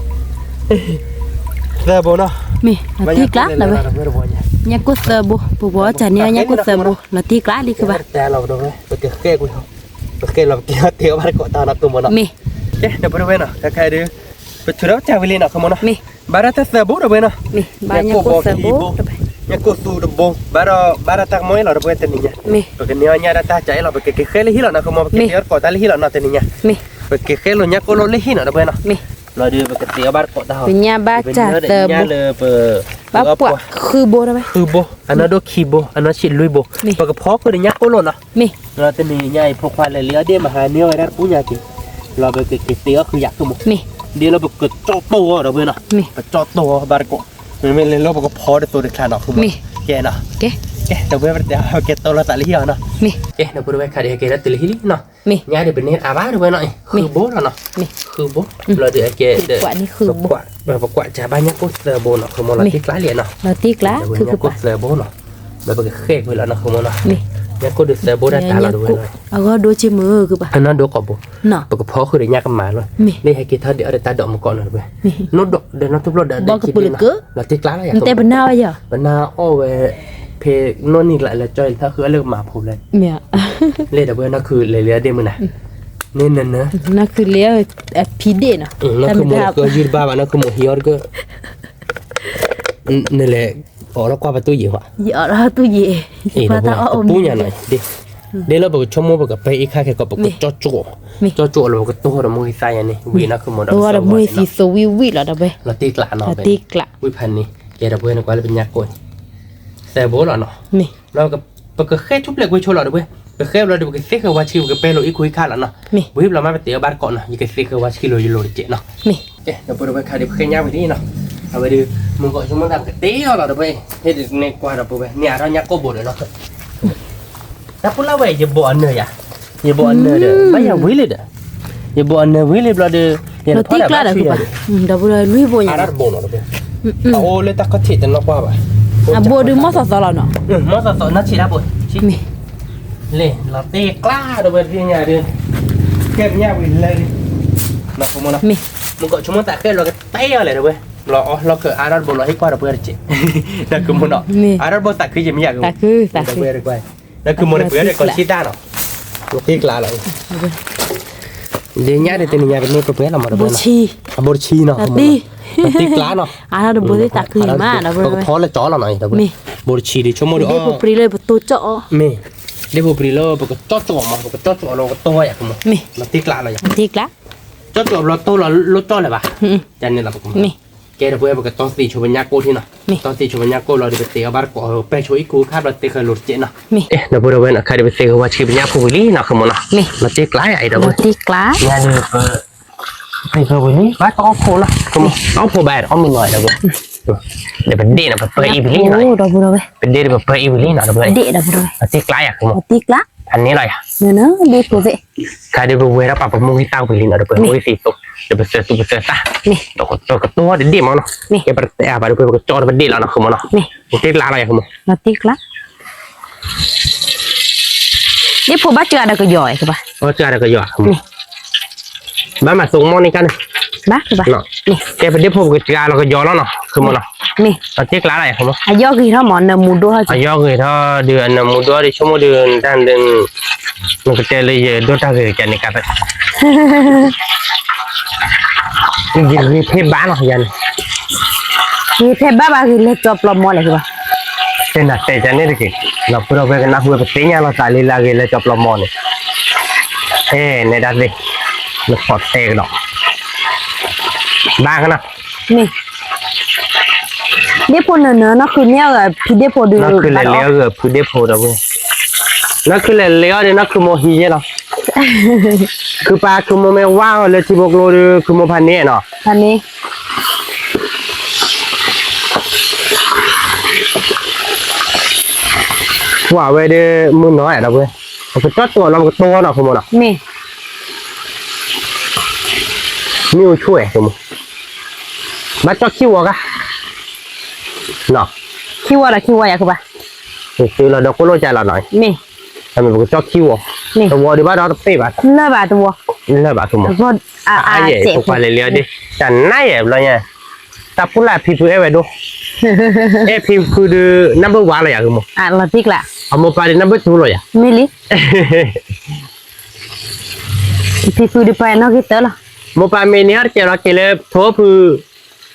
แต่bồn nó mì là tí cá là vậy nhá cốt sờ bố bố chả nhá nhá cốt sờ bố là tí cá đi cơ bạnแต่เราđâu đấy cái khê của cái khê làm kia tiêu bắt cọ tao nó tụm nó mì chứ đâu bữa đâu cái cái đi bữa trước đó chả về lên nào không muốn đâu mì bà đã sờ bố đâu bữa nào mì bà nhá cốt sờ bố nhá cô su đầm bông bà đã tắc mới là đầm bông tên nhá mì bởi cái nhá đã ta chạy là bởi cái khé lấy hít là nó không mà cái nhá cọ ta lấy hít là nó tên nhá mì bởi cái khé rồi nhá cô lấy hít là đầm bông nào mì rồi đưa bởi cái tiêu bắt cọ tao về nhà ba chả sờ bố ba quả khư bố đâu vậy khư bố anh nó đôi khi bố anh nó chỉ lui bố bởi cái phó cứ đi nhá cô luôn à mì rồi tên nhá phô khoai lại lía đi mà hai niêu ai đã cú nhà kì rồi bởi cái tiêu cứ giặc không mì đi là bởi cái cho to ở đầm bông nào mì cho to bắt cọ mình lên lo bởi cái phó để tôi được khai nó không mì kệ nào cái đâu biết cái tao là tại lý nào mì đâu biết khai để cái là tại lý nào mì nhà để bên này bá được bên này khử bố rồi nào mì khử bố là để cái quả này khử bố và quả trà ba nhát cốt sờ bố nó không muốn là tiếc lá liền nào là tiếc lá khử cốt sờ bố nó và cái khét vậy là nó không muốn nào mì nhát cốt được sờ bố đã ta là được rồi à đôi chim mưa cơ bạn anh nó đổ cỏ bố nọ và cái phó khử để nhát cái má luôn đây hay cái thớt để ta đậu một con rồi nó đậu để nó thúc lột để là tiếc lá nàyแต่bên nào bây giờ bên nào ô vềเพนนี่lại là choถ้าคือเรื่องหมาผมเลย mẹ เลยแต่เพื่อนนั่นคือเลยเลี้ยเดมันนะนี่นั่นนะ nó cứ lia phi đê nè นั่นคือหมดก็ยืดบ้านั่นคือหมดเฮียร์ก็นี่แหละอ๋อแล้วกว่าประตูยี่ห้อ giờ đó tôi gì ว่าตาอ้อมปูอย่างหน่อยดิเดี๋ยวเราบอกชั่วโมงบอกไปอีกค่าแค่ก็บอกจ่อจ่อเราบอกตัวเราไม่ใส่อันนี้วีนั่นคือหมด ตัวเราไม่สีสวิวิแล้วนะเว้ย เราตีกละเนาะ ตีกละ วิพันนี่แกเราเพื่อนก็เลยเป็นยากคนแต่โบเราเนาะ นี่ เราก็ปกติแค่ทุบเล็กไว้โชว์เราด้วยปกติเราดูปกติเซ็กว่าชิวกับเปโลอีคุยขาดแล้วเนาะวิบเราไม่ไปเตะบ้านก่อนเนาะยี่กับเซ็กว่าชิโลยูโรเจเนาะ นี่ เอ๊ะเราไปดูไปขาดเดี๋ยวแค่ย่างไปนี่เนาะเอาไปดูมึงก็ชั่วโมงทำกับเตะเราดูไปเฮ็ดในกว่าเราไปเนี่ยเรายักก็บ่เลยเนาะแต่พวกเราเว้ยอย่าบ่อันเนยอ่ะอย่าบ่อันเนยเด้อไม่อย่าวิเลยเด้ออย่าบ่อันเนยวิเลยเราเด้อเนี่ย เราตีกละเด้อคือป่ะเดี๋ยวเราลุยโบย อารัดบ่เนาะเด้อเอาเลยตะก็เทแต่นอกว่าป่ะ à bố đưa mót sọt rồi nọ mót sọt nó chỉ đáp bồi mì lên là tê cla rồi bên phía nhà đi kẹp nhà mình lên nó không muốn đâu mì mình gọi chúng ta cái là cái tay ở lại rồi lo cái arad bồi hết qua rồi bây giờ chị nó cứ muốn đó arad bồi tạc cái gì mới giờ tạc cứ rồi quay nó cứ muốn bây giờ còn chi ta nào nó tê cla lại để nhà để tên nhà bên này có bé là một bồi chi nó điตีกล้าเนาะเราดูบริษัทคือมาเราบริษัท พอแล้วจ่อแล้วหน่อยแต่บริชีดิชั่วโมงเดียว เดี๋ยวปรีเลยประตูเจาะ มีเดี๋ยวปรีเลยปกติจ่อมาปกติจ่อเราก็ตัวอย่างมั้งเราตีกล้าเราอย่าง ตีกล้า จ่อเราตัวเราลดจ่อเลยป่ะจันนี่เราปกติแกเราพูดปกติต้องตีชวนยาโก้ที่เนาะต้องตีชวนยาโก้เราได้ไปตีบาร์ก็ไปช่วยกูครับเราตีเคยหลุดเจเนาะเอ๊ะเราพูดเอาไว้นะใครได้ไปตีเขาว่าชีวิตยาผู้วิลีเนาะคือมันเนาะเราตีกล้าไอ้เราตีกล้า ญาเนี่ยไอ้เขาไปนี่บ้านต้องโผล่ละต้องโผล่แบบเอามือหน่อยนะเว้ยเดี๋ยวเป็นเดนะเป็นอีวิลี่หน่อยเป็นเดแบบเป็นอีวิลี่หน่อยนะเว้ยเดนะเว้ยตีกล้าอยากมั้งตีกล้าอันนี้อะไรอ่ะเนอะดีตัวเว้ยใครได้ไปเวรปะประมงที่ตั้งไปลินอ่ะเดี๋ยวไปโอ้ยสีตกเดี๋ยวไปเสือตาตัวเดี๋ยวมั้งเนาะแกไปแต่ไปเดี๋ยวไปจ่อเป็นเดแล้วนะคือมั้งเนาะตีกล้าอะไรคือมั้งตีกล้านี่พอบ้าเจออะไรก็ย่อยคือป่ะเจออะไรก็ย่อยบ้านมาส่งมอนี่กันบ้าคือป่ะนี่แกไปเดี๋ยวพวกกาเราก็ย่อแล้วเนาะคือมั้งเนาะนี่ตีกล้าอะไรคือมั้งย่อคือถ้าหมอนมูดัวย่อคือถ้าเดือนมูดัวดิชั่วโมงเดือนด้านเดือนมันก็จะเลยดูท่าคือแกนี่กัน Gigi phê bán rồi dân. Thì thế ba thì lấy cho plom mò lại kìa. Tên là tệ chân đấy kì. Nó vừa về cái nắp vừa phải tính nha nó xài lila ghi lấy cho plom mò này. Ê này đặt đi. Nó phọt tệ cái đó. Ba cái nào. Nè. Depo nữa nó cứ nhớ rồi thì depo được. Nó cứ lấy léo rồi cứ depo đâu. Nó cứ lấy léo thì nó cứ mua hi vậy nào. Cứ ba cứ mua mèo wow lấy chỉ bộc lô cứ mua pan nè nó. Pan nè. Wow về đi muốn nói ở đâu vậy? Cái chótตัวnó cái to nào không nào? Nè. Miêu chuối không? Bắt cho kiêu à? Nó. Kiêu à các bạn. Từ là đâu có lối chạy là nói. Nè. Mình phải cho kiêu. Nè. Tao đi bắt đó tao bắt. Lơ bà tao. Lơ bà tao. Rồi vậy không phải lấy liều đi. Chẳng nãy em rồi nha. Ta cũng là phi phi em vậy đâu. Em phi phi được number one rồi à không? Là tiếc lạ. Một bài number two rồi à? Mili. Phi phi đi phải nó cái tớ là. Một bài mình nhớ cho nó kêu là thua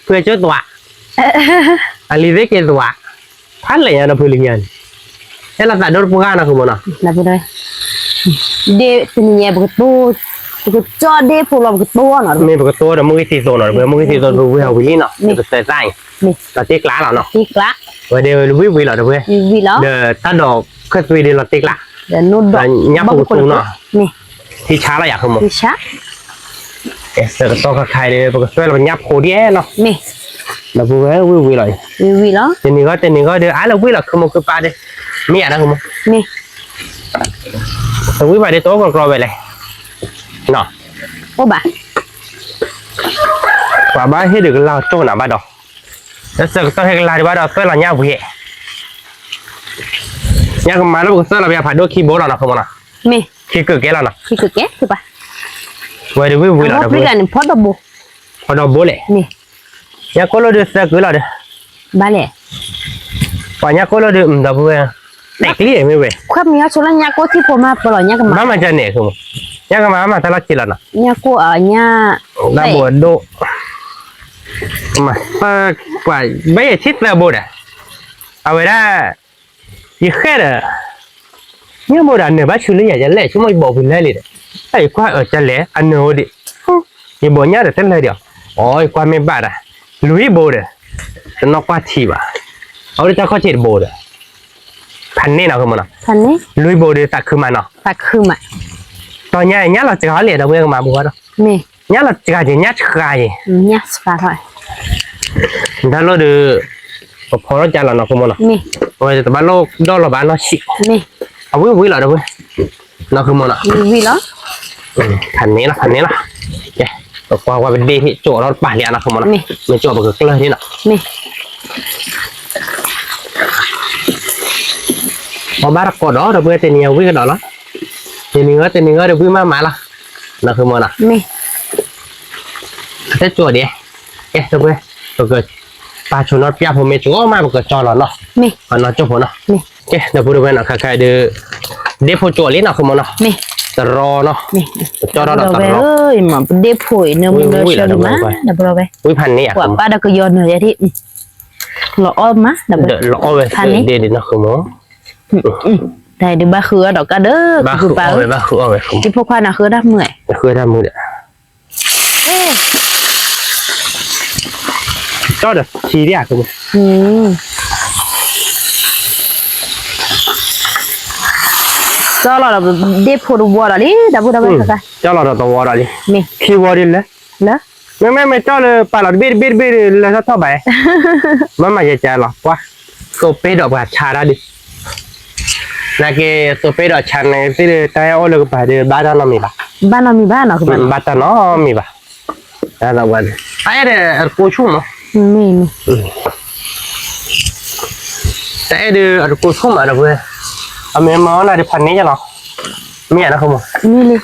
phi cho tọa. Anh lý cái tọa. Phát lại nhà nó phi liền nhận. Thế là tại đâu có gan nào không nào? Là bên đây. Để từ nhà bực bô. Bực cho để phụ lòng bực bô nó. Mình bực bô là mua cái rồi, mua cái rồi vui hậu vì nó. Bực tệ tay. Là tiếc lá nào nó. Tiếc lá. Và đều vui là được vui. Vì đó. Để ta đổ cái gì đi là tiếc lá. Để nốt đỏ. Nhấp một số nó. Nè. Thì chả là không một. Thì chả. Sợ to cái khai đi, bực xoay là nhấp khô đi nó. Nè. Là vui lại. Vì đó. Tên này có được á là vui là không một cái ba đi. Mẹ đó không. Nè. Quý bài đi tố còn rồi vậy này. Nó. Ô bà. Quả ba hết được là chỗ nào ba đó. Thật sự tôi hay là đi ba đó tôi là nhau vậy. Nhà của má nó bực là bây giờ phải đôi khi bố là nó không nào. Nè. Khi cực cái là nó. Khi cực kết bà. Vậy thì vui là được. Bây giờ phốt đồ bố. Phốt đồ bố lệ. Nè. Nhà cô lo được sẽ cứ là được. Ba lệ. Và nhà cô lo được đâu vui. Đẹp lý mới về. Khắp nhà số là nhà cô thì phụ mà bỏ nhà của má. Mà chân nè không. Nhà của má mà ta là chỉ là nó. Nhà cô ở nhà. Đã bố độ. Mà quả bây giờ thích là bố đã. À vậy đó. Gì khác à. Nhưng mà đàn này bác xử lý nhà lẽ chúng mày bỏ về lại đi. Ấy qua ở chân lẽ ăn nô đi. Thì bỏ nhá để tên lại được. Ôi qua mấy bà à. Lũy bố đấy. Nó qua thì bà. Ở đây ta có chết bố đấy. Phần này nào không nào? Phần này. Lũy bố đấy ta khư mà nào? Ta khư mà. Tao nhá nhá là chả lẽ đâu bây giờ mà bố đâu. Nè. Nhá là chả chỉ nhá chả gì. Nhá phá thôi. Đã lo được. Phó nó chả là nó không nào? Nè. Rồi tao bán lô đó là bán nó xị. Nè. À vui là đâu vui. Nó không nào? Vì đó. Phần này là. Qua bên đây thì chỗ nó bản lẽ là không nào? Mình chỗ vào cái lời thế nào? Nè. Mà bác có đó rồi bây giờ nhiều với cái đó lắm. Thì mình ngỡ được với má là. Nó không nào? Nè. Thế chỗ đi. Ê, được rồi. Rồi ba chỗ nó bia hôm chỗ mà một cái cho nó. Nè. Còn nó chỗ nó. Nè. Ê, được rồi nó khai được. Để phụ chỗ lý nào không nào? Nè. Tờ ro nó. Nè. Cho nó Đồ tờ về ro. ơi mà đếp phổi nữa mình đưa cho má. Đập đồ về. Quý phần này à? Quả ba đã cứ giòn rồi vậy thì. Lọ má. Đập về. Lọ về. Để nó không có. Đây được ba khứa đó cả đỡ. Ba khứa về không. Chứ phô khoa nào khứa đáp mười. Khứa đáp mười. Ê. Cho được. Chỉ đi à không? Cho là đếp phô đồ bò đó đi. Đập về cả. Cho là tao vào đi. Nè. Khi vào đi lấy. Đó. Mẹ cho là bà là biết là sao thao bài. Mà giờ chạy lọc quá. Tô bê đọc bà trà ra đi. Là cái tô bê đọc trà này thì tay ô lực bà đi ba ta nó mì bà. Ba nó mì ba nó các bạn. Ba ta nó mì bà. Đó là vậy. Ai là cô chú nó. Mì. Tại là cô chú mà được vậy. À mẹ món này đi phần này cho nó. Mẹ nó không à? Mì.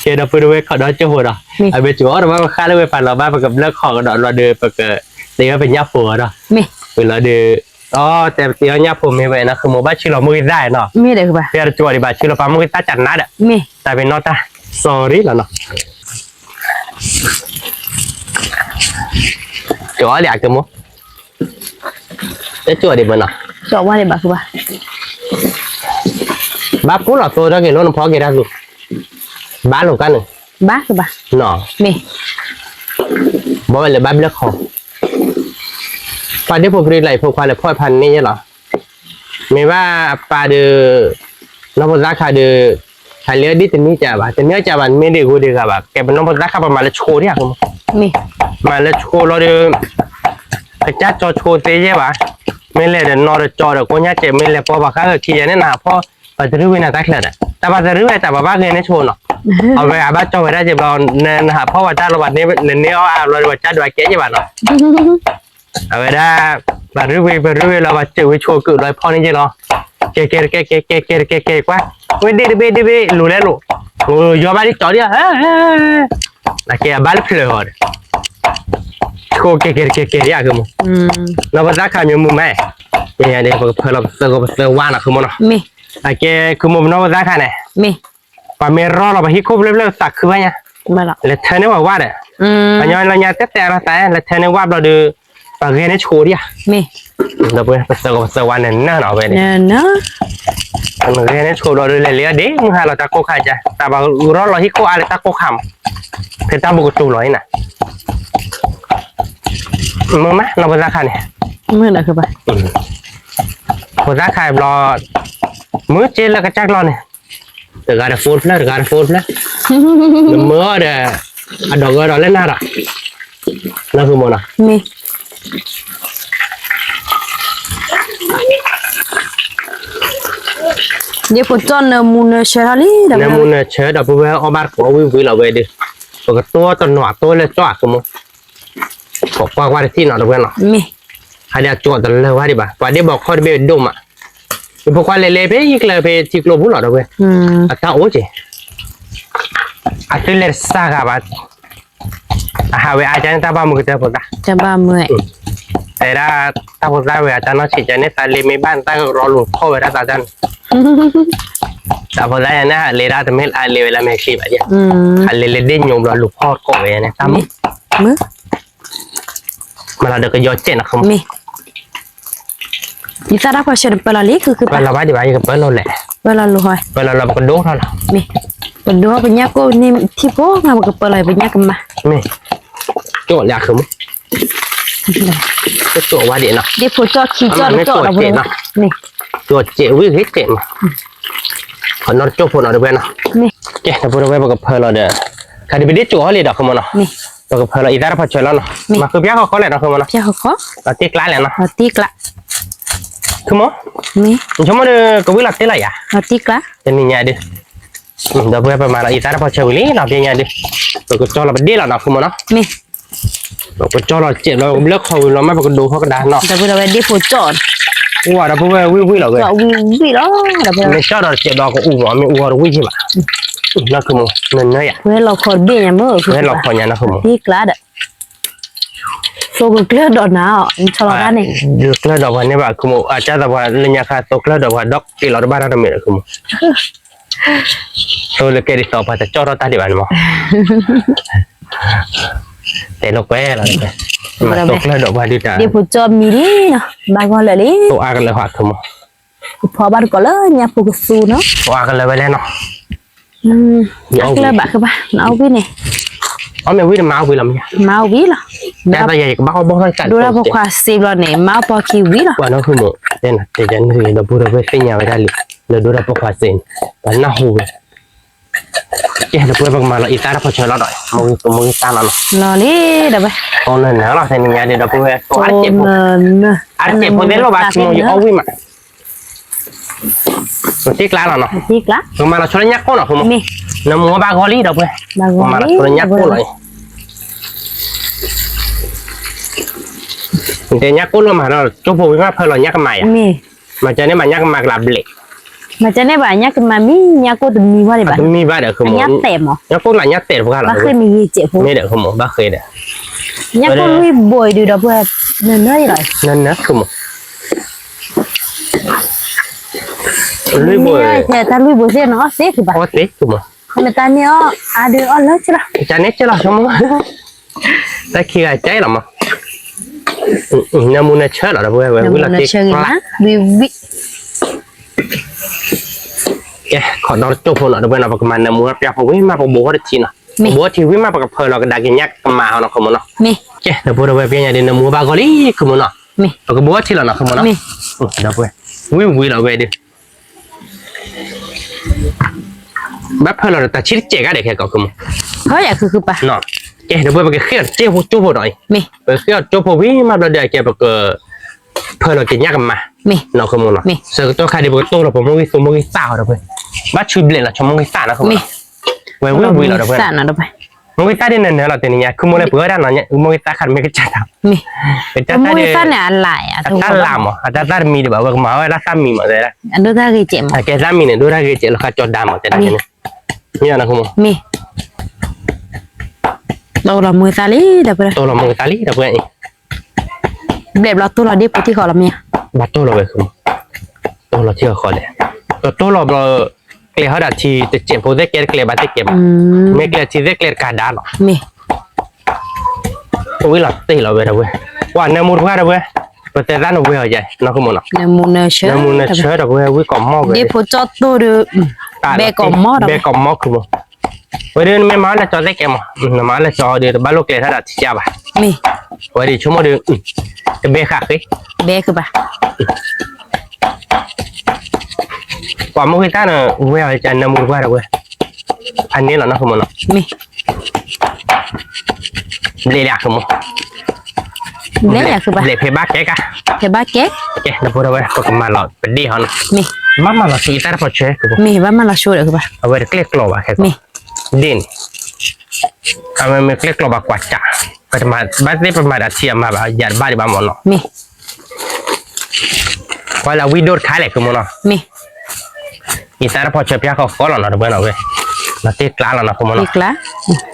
Cái đó phải đối với đó chưa hồi đó. À bên chỗ đó mà khá là về phần là ba phải gặp lớp họ đó là được phải thì phải nhấp phù đó. Mì. Vì là được. Tại vì nhấp phù như vậy nó không một bát chỉ là mới dài nó. Mì được các bạn. Bây giờ chùa thì bà chỉ là phá một cái tá chặt nát ạ. Mì. Tại vì nó ta sorry là nó. chó đẹp cơ mốt cái chùa đi bên nào จอกว่าได้บ่คือว่า bác cũng là tôi đó cái nó phó cái ra rồi bán luôn cái này บ้าคือบ่ nọ แม่ bố là bác lớp không phải để phục đi lại phục phải là phơiพันนี่เหรอไม่ว่าปลาเดือน้องพนักขายเดือขายเลือดดิแต่นี่จะแบบแต่เนื้อจะมันไม่ได้กูดีกับแบบแกเป็นน้องพนักขายประมาณละโชว์เนี่ยคุณ แม่ มาละโชว์เราเดือกระจัดจอโชว์เตะใช่ปะไม่เลยเดี๋ยวนอเดี๋ยวจอเดี๋ยวกูเนี่ยเจ็บไม่เลยพอบักข้าก็ขี้ยันเนี่ยนะพอปัจจุบันน่ะตักเลยแต่ปัจจุบันแต่บ้าเงินในโชว์เนาะเอาไปอาบ้าจอไปได้เจ็บเราเนี่ยนะเพราะว่าจ้าเราบัดนี้เนี่ยเอาเราบัดจ้าด้วยแก่ใช่ปะเนาะเอาไปได้บัดรื่อยเราบัดเจอวิโชว์เกิดเลยพอนี่ใช่เนาะเก๋กว่าเว้ยดีบีรู้แล้วรู้ยอมไปดิจอดดิแล้วแกบ้าเลยเลย โคเกยากคือมั้งเราภาษาขายมีมุมไหมเนี่ยเดี๋ยวเพื่อเราเซอร์ว่านะคือมั้งเนาะ แม่ ไอ้แกคือมุมเราภาษาขายเนี่ย แม่ ปาเมรอเราไปฮิคุบเร็วๆสักคือไงเนี่ย บ่ล่ะ แล้วเธอเนี่ยว่าเนี่ยอันนี้เราเนี่ยแต่เราแต่แล้วเธอเนี่ยว่าเราดูปากเรียนในโชว์ดิอ่ะ แม่ เราไปเซอร์ว่าเนี่ยน่าหนาวไปเนี่ย เนาะ มันเรียนในโชว์เราดูเลยเด็กมึงหาเราตะโกขายจ้ะแต่บางเราฮิคุอะไรตะโกขำเพชรตาบุกตูร้อยน่ะมึงไหมเราภาษาขายเนี่ย มื้อน่ะคือบ่ ภาษาขายรอมือเจนแล้วก็จักรอเนี่ยแต่การโฟล์แล้วมือเด้อดอกก็ดอกเล่นน่ารักนั่นคือมันนะ แม่เดี๋ยวพอจอนมูนเชอร์ลี่ด เนี่ยมันเชื่อดับเบิลเอาบาร์ขอวิ่งเราไปดิปกติตัวหนวดตัวเล็กจ้าคือมันบอกว่าที่หนอดับเบิลเนาะ แม่ ให้เดี๋ยวจวดตัวเลยว่าดิบ่าว่าเดี๋ยวบอกเขาจะไปดมอ่ะพวกว่าเล่ๆไปอีกเลยไปที่กลบุหลอดดับเบิลอ่ะตาโอ้เจอ่ะที่เล็กสักแบบอ่ะหาเวอาจารย์ตาบ้ามือเตะปะตา จะบ้าเมื่อย แต่ถ้าพอได้เวลาจะนอนฉีดจะเนี่ยตาเลยไม่บ้านตั้งรอหลุดพ่อเวลาตาจันแต่พอได้นะเลยได้แต่ไม่เลยเวลาไม่ฉีดแบบนี้เลยเด่นยมรอหลุดพ่อก่อเวนะตามมือ มื้อ มาเราเด็กก็ยอดเจนนะครับ แม่ดิซาดาพอเชนเปลาลีคือ เวลาบ้านดีบ้านยังกับเปิ้ลเราแหละ เวลาลูกหอย เวลาเราก็ดูเท่านั้น แม่เป็นดูเป็นยากูนี่ที่พ่อมากับเปลาเป็นยากันมา ไม่โจทย์ยากคือมั้งก็โจทย์ว่าเดี๋ยวนะ เดี๋ยวพอจอดขี่จอดจอดเราบ่นี่ โจทย์เจ๋วิ่งให้เจ๋มาขอนอนโจทย์พอหน่อยด้วยนะ นี่ เจ๋แต่พอเราไปกับเปิ้ลเราเด้อใครจะไปดิโจทย์เขาเลยดอกเขามาเนาะ นี่ กับเปิ้ลเราอีตาเราพอเจอแล้วเนาะมาคือพี่เขาเลยนะคือมันเนาะ พี่เขาขอ เราตีกล้าเลยนะ เอาตีกละ คือมั้ง นี่ ชั่วโมงเดียวก็วิ่งหลับได้เลยอ่ะ เอาตีกละ จะนี่ไงดิเดี๋ยวเพื่อนไปมาเราอีตาเราพอเจอวิ่งเราเป็นไงดิเราก็จอเราไปดีแล้วนะคือมันเนาะ นี่ เราก็จอเราเจ็บเราเลิกเขาเราไม่ไปกันดูเขาก็ได้เนาะ เดี๋ยวเราไปเดี๋ยวพอจอด ว่าเราเพื่อนวิ่งเราเลย จอดวิ่งแล้วเดี๋ยว ไม่ชอบเราเจ็บเราก็อู้ว่าไม่อู้เราวิ่งใช่ไหมนั่นคือมันเนื้อ เพื่อเราขอเบี้ยยังเมื่อคือ ให้เราคอยยันนะคือมัน ตีกละเด้อโซกุเกลือดอกน้าชะลอได้นี่ เลือกแล้วดอกวันนี้แบบคือมันอาจจะแต่ว่าเรื่องยาคาตกแล้วดอกว่าดอกที่เราบ้านเราไม่ได้คือมันตัวเล็กๆต่อไปจะจอดเราตาดีบ้านมั้งแต่นกแป้เราเลยมาตกแล้วดอกว่าดีจ้า เดี๋ยวพอจอดมีดิเนาะบางคนเลยดิ ตัวอากันเลยหักคือมัน พอบ้านก็เลยเนี่ยปลูกสูเนาะ ตัวอากันเลยไปแล้วเนาะ อักเลยบะคือบ้าเอาวินี่ อ๋อไม่วิ่งมาวิ่งลำเนี่ย มาวิล่ะ แต่ตัวใหญ่ก็บ้าบ้ากัน ดูแลพวกควาซีบลเนี่ยมาพอคิวิล่ะ ว่านั่นคือมันเด่นแต่ยันคือเราพูดเราเป็นยังไงได้เลยเราดูเราพวกควาซีนแต่น่าหูเจ้าเราพูดประมาณเราอีตาเราพอเชื่อเราหน่อยมึงตาเราเนาะ รอนี่เดี๋ยวไป ตอนนั้นเราใส่เนี่ยเดี๋ยวเราพูดตัวอัดเจ็บอัดเจ็บพอเดี๋ยวเราบ้ามึงอยู่เอาวิ่งมาตัวที่กลางเนาะ ตีกละ ประมาณเราชนยักษ์ก็เนาะผม นี่ น้ำมัวบางกอลี่เราไปประมาณเราชนยักษ์ก็เลยแต่ยักษ์ก็เรามาเราจุ๊บวิ่งมาเพื่อเรายักษ์ใหม่อะ นี่ มันจะเนี่ยมันยักษ์มากลับเหล็ก มันจะได้บ่เนี่ยกันมามีเนี่ยก็จะมีว่าได้บ่ มีบ้าเดี๋ยวคือ อัน มึง นี้เต็มเหรอ ยักษ์ก็หลายยักษ์เตะพวกเรา บ้าเคยมีเจ็บหัว นี่เดี๋ยวคือมึงบ้าเคยเดี๋ยว เนี่ยก็ลุยบ่อยดูดอกเพื่อเนินได้หน่อย นั่นนะคือมึงลุยบ่อย แต่ถ้าลุยบ่อยเสียเนาะเสียคือบ่ โอ้ติคือมึง แต่ตอนนี้อ่ะเดี๋ยวอ๋อแล้วจ้ะ จะเนี่ยจะหรอชั่วโมงแต่ขี้ใจหรอมั้ง nhà mua này chết rồi đó bây giờ là nó chơi má vì cái còn nó chụp hồi nó bây giờ nó mà nhà mua bây giờ mà bố được chi nào bố thì mà bây giờ nó cái nhắc mà nó không muốn nó mẹ cái nó bố bây giờ nhà mua ba goli không muốn nó mẹ cái bố thì là nó không muốn nó đó bây giờ là về đi bắp hơi là ta chỉ chạy cái để cái cậu không hơi à cứ ba nó cái nó bây giờ cái khi chụp hồi rồi mẹ bởi khi chụp hồi vì mà bây giờ cái bây giờ hơi là cái nhắc mà mẹ nó không muốn nó sợ tôi khai đi bữa tôi làผมไม่tôiไม่sao rồi bắt chui lên là choไม่sao nó không mẹ vậy vui là rồi sao nó vậyไม่sao đi nên là tiền nhà không muốn bữa đó nó nhỉไม่sao khăn mấy cái chả thằng mẹ cái chả mua đi sao này lại à ta làm à ta mì để bảo vợ máu là sa mì mà thế đấy anh đưa ra cái chuyện mà cái sa mì này đưa ra cái chuyện là khai cho đam mà thế đấy như là không mẹ đâu là 10 tali đâu vậy tôi là một tali đâu vậy đẹp là tôi là đi phụ thì gọi là mẹ bắt tôi là vậy không tôi là chưa khỏi đấy tôi là cái họ đã chỉ để chém phụ cái cái bắt cái mấy cái chỉ cái cả đá nó mẹ tôi là tỷ là vậy đâu vậy quả này mua qua đâu vậy bây giờ nó về rồi nó không muốn nó là một nơi chơi nó muốn nó chơi đâu vậy với còn mò vậy đi phụ cho tôi được bé còn mò đâu bé còn mò không vậy nên mấy má là cho cái mà nó má là cho để bao lô cái họ đã chỉ chả bà mẹ vậy thì chúng nó được cái bé khác ấy bé cứ ba quả một cái ta là về rồi chẳng nằm qua đâu vậy anh ấy là nó không muốn nó mẹ lệ lạc không lấy là cứ ba lệ phải bác cái cả cái ba két cái nó vừa đâu vậy có mà lọt bên đi hòn mẹ mà là suy ta phải chơi mẹ ba mà là số được cứ ba ở đây cái lọ bà cái mẹ đền à mà cái lọ bà quạt chả cái mà bắt đấy mà đã chiêm mà bà giặt ba đi ba món nó mẹ gọi là video khai lại cái món nó mẹ người ta phải chơi piao khó là nó được bên nào vậy nó tiếc lá là nó không món nó tiếc lá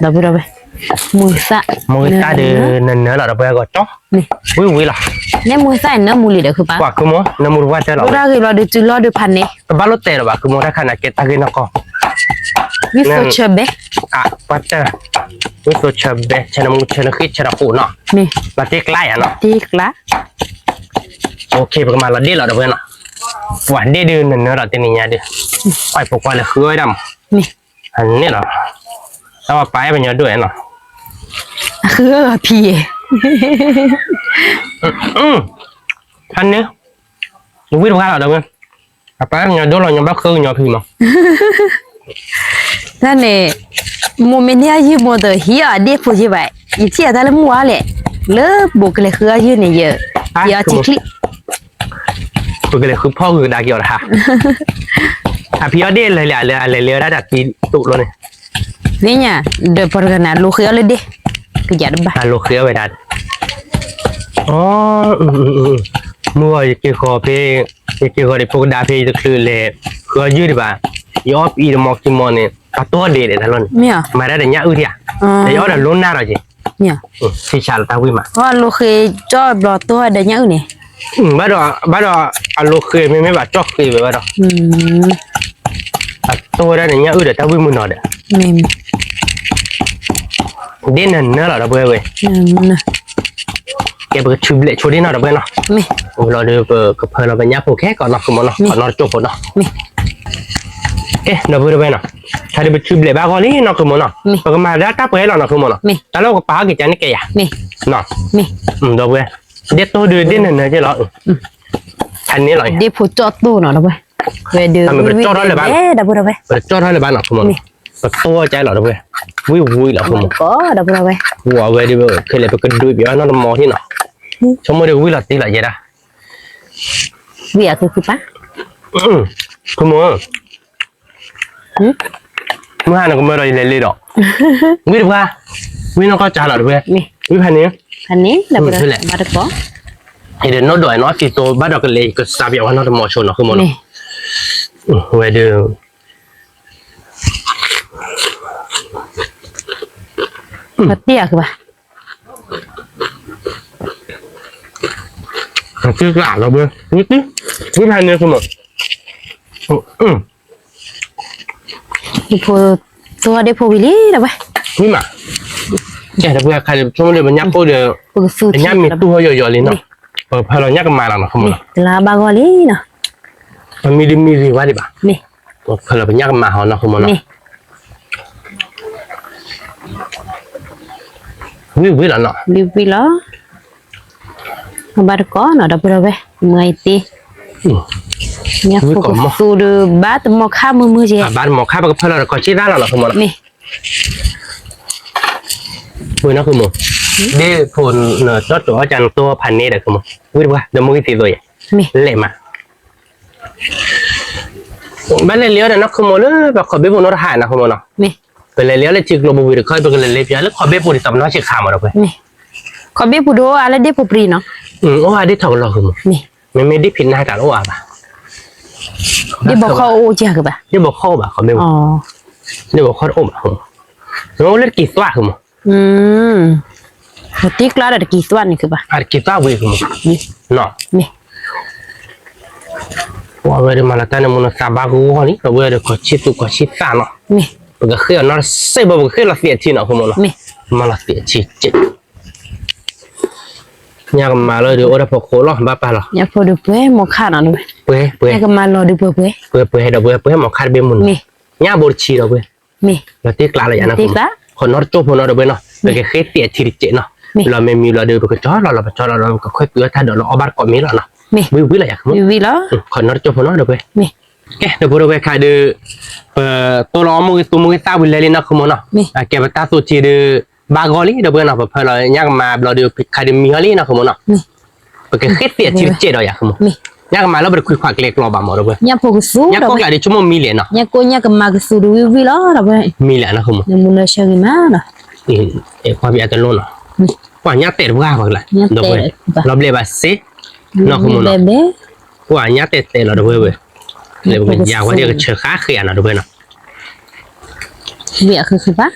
đâu biết đâu vậy mùi ta được nên nữa là được bên gọi chó vui là nếu mua sai nó mua lì được không ba quả cứ mua nó mua qua chơi lo ra cái lo được phần này ba lô tè là bà cứ mua ra khăn này cái ta cái nó có với phô chờ bé à bắt chơi với phô chờ bé chơi nó mua chơi nó khít chơi nó phụ nó mẹ là tiếc lại à nó tiếc lá ok mà là đi là được bên nó quả đi đưa nên nữa là tên nhà đi phải phục qua là khơi đầm mẹ anh này là tao phải bây giờ đuổi nó khứa pì anh nữa đúng biết ra là đâu em phải nhà đó là nhà bác khơi nhà phi mà thế này mua mình đi như mua từ here đi phụ như vậy ý chia ta là mua lẹ lỡ buộc cái khứa như này giờ giờ chỉ click tôi cái nàyคือพ่อคือดาเกี่ยวนะฮะพี่เอาเด่นเลยแหละเลยได้ดัดปีตุเลย นี่เนี่ยเดี๋ยวพอกันนะลูกเขาเลยดิก็อย่าดับบ้า ลูกเขียวไปดัดอ๋อมัวกี่ข้อพี่กี่ข้อที่พวกดาพี่จะคือเลยคือยืดบ่ายอบอีดมอกจิมอนเนี่ยตัวเด่นเลยท่าน เนี่ย มาได้แต่เนี้ยอืดอ่ะแต่ยอดล้นหน้าเราจี เนี่ย ที่ชาลตาวิมา ว่าลูกเขาจอดรอตัวเดี๋ยวนี้เนี่ย บ้าดอลูกเคยไม่บาดจอกเคยไปบ้าดตัวได้เนี่ยอืดแต่ตาวิมุนนอด ไม่ เด่นเนื้อเราเบื่อเว้ยแกเปิดชุบเละชุดนี้นอดเบื่อเนาะ ไม่ เราเดือกับเพลเราเป็นยักษ์โอเคก่อนเนาะคุณมอเนาะก่อนนอนจบก่อนเนาะ ไม่ เราเบื่อเว้ยเนาะถ้าเดือชุบเละบ้าก่อนนี่เนาะคุณมอเนาะปกมาได้ตับเว้ยเราเนาะคุณมอเนาะแต่เราก็ป้ากี่จานนี่แกอ่ะ ไม่ เนาะ ไม่ เราเบื่อเด็ดตัวเดือดเด่นเนื้อใช่หรออันนี้หรอ เดี๋ยวพูดจอดตัวหน่อยนะเว้ยเว้ยเดี๋ยวเอ๊ะดับเบิลเว้ย เปิดจอดให้เลยบ้านเนาะคุณมอตัวใจหรอเว้ยวิ่งหรอคุณมอ ก็ดับเบิลเว้ย หัวเว้ยดิเว้ยเคยเลยไปกระดูกเบี้ยนั่นมอที่เนาะชมโมเดลวิ่งหลับตีหลับเยอะนะ เวียคือปะ คุณมอเมื่อหาเราก็ไม่ได้เลยดอกวิ่งดีกว่าวิ่งเราก็จ่าหรอเว้ยวิ่งพันนี้ อันนี้ดับเบิลมาได้ปะ เดี๋ยวน้องด้วยน้องติดตัวบ้านเราก็เลยก็ทราบอย่างว่าน้องจะมอชนเนาะคุณมอเนาะเว้ยเดี๋ยว เตี้ยคือปะ คือกลาเราเบ้อนี่วิ่งพันนี้คุณมอพูดตัวเดี๋ยวพูดวิลี่ดับเว้ย วิ่งมา แกแต่เพื่อใครช่วงเดือนมันยักษ์ก็เดือ ปกสู อันนี้มีตู้เยอะๆเลยเนาะพอเรายักษ์มาแล้วเนาะคุณหมอ ลาบากอลีเนาะ มันมีรีว่าดิบ่ะ นี่ พอเราเป็นยักษ์มาเขาเนาะคุณหมอเนาะ นี่ วิแล้วเนาะ ลิลบาร์ก็เนาะดับเบิลเว้เมื่อยตีเนี่ยปกสูดบาตมอข้ามือเจ บ้านหมอข้าก็พอเราก็ชี้ได้แล้วเนาะคุณหมอ นี่ คุยนะคุณหมอเดี๋ยวผลเนาะจอดตัวอาจารย์ตัวพันนี้เด้อคุณหมอวิว่าเดี๋ยวมึงตีตัวอย่าง นี่ เละมาบ้านเลี้ยวเนี่ยนักขโมยเลยแบบขอเบี้ยบุญนรหายนะขโมยเนาะ นี่ เป็นเลี้ยวเลยจิกลมวิร์ค่อยเป็นเลี้ยวแล้วขอเบี้ยบุญสำนักเช็คข่าวมาเราไป นี่ขอเบี้ยปูโดอะไรเดปูปรีเนาะ โอ้ยได้ถอดเราคือมึง นี่ ไม่ได้ผิดหน้ากันโอ้ยป่ะ เดบอกเขาโอเจ้าคือปะ ได้บอกข้อป่ะขอเบี้ย อ๋อ ได้บอกข้อโอ้ป่ะคุณแล้วเล่นกี่ตัวคือมึง ติ๊กแล้วแต่กี่ส่วนนี่คือปะ อาจกี่ตัววิ่งคือมึง นี่ เนาะ นี่ ว่าเวลามาแล้วแต่ในมุนซาบากูฮอนี่เราเวลาก็ชิดตุก็ชิดซาเนาะ นี่ เป็นก็คือเนาะเซ่บ่คือเราเสียทีเนาะคุณมึงเนาะ นี่ มาละเสียทีเจ็ดเนี่ยก็มาเลยเดี๋ยวโอ้ได้พอโคล้อบ้าป่ะหรอ เนี่ยพอดูเป้หมอขาดเนาะด้วย เปื่อยเปื่อย เนี่ยก็มารอดูเป้ เปื่อยให้เราเปื่อยหมอคาดเบี้ยมุน นี่ เนี่ยบดชีเราเปื่อย นี่ เราตีกลาอะไรอย่างนั้น ติ๊กละ คนนอร์โจ้คนนอร์เปื่อยเนาะเราแค่เสียทีเจ็ดเนาะเราไม่มีเราเดินไปก็จอดเราไปจอดเราก็ค่อยเปื่อยถ้าเดี๋ยวเราเอาบ้านก่อนมีแล้วเนาะ นี่ วิอะไรอย่างนั้น วิแล้ว คนนอร์โจ้คนนอร์เปื่อย นี่ แกเดี๋ยวพวกเราไปขายเดือตัวเรามือตัวมือตาวิลเลยนะคุณมเนาะแกไปตาตัวชีเดือบากอลี่เดี๋ยวเปื่อยเนาะพอเราอยากมาเราเดือขายเดือมีฮอลี่นะคุณมเนาะ นี่ โอเคเสียทีเจ็ดเราอยากคุณม นี่ อยากมาแล้วไปคุยควากเล็กรอบ้าหมดเปื่อย เนี่ยพอสู อยากก็กลายเป็นชั่วโมงมีเหรียญเนาะ เนี่ยก็เนี่ยก็มาสูดูวิแล้วเราไป มีเหรียญนะคุณม เนี่ยมุนเชกิมาเนาะ ความมีอัตโนเนาะกว่านี้เตะว่าไปเลย เนี่ย เดี๋ยว เตะ เราเบลบาซีเนาะคุณม เบ เนาะ เบ้ กว่านี้เตะเราเดี๋ยวเลยเลยเป็นยาวว่าเดี๋ยวเชื่อค้าเขียนเนาะเดี๋ยวเนาะ เบียคือปะ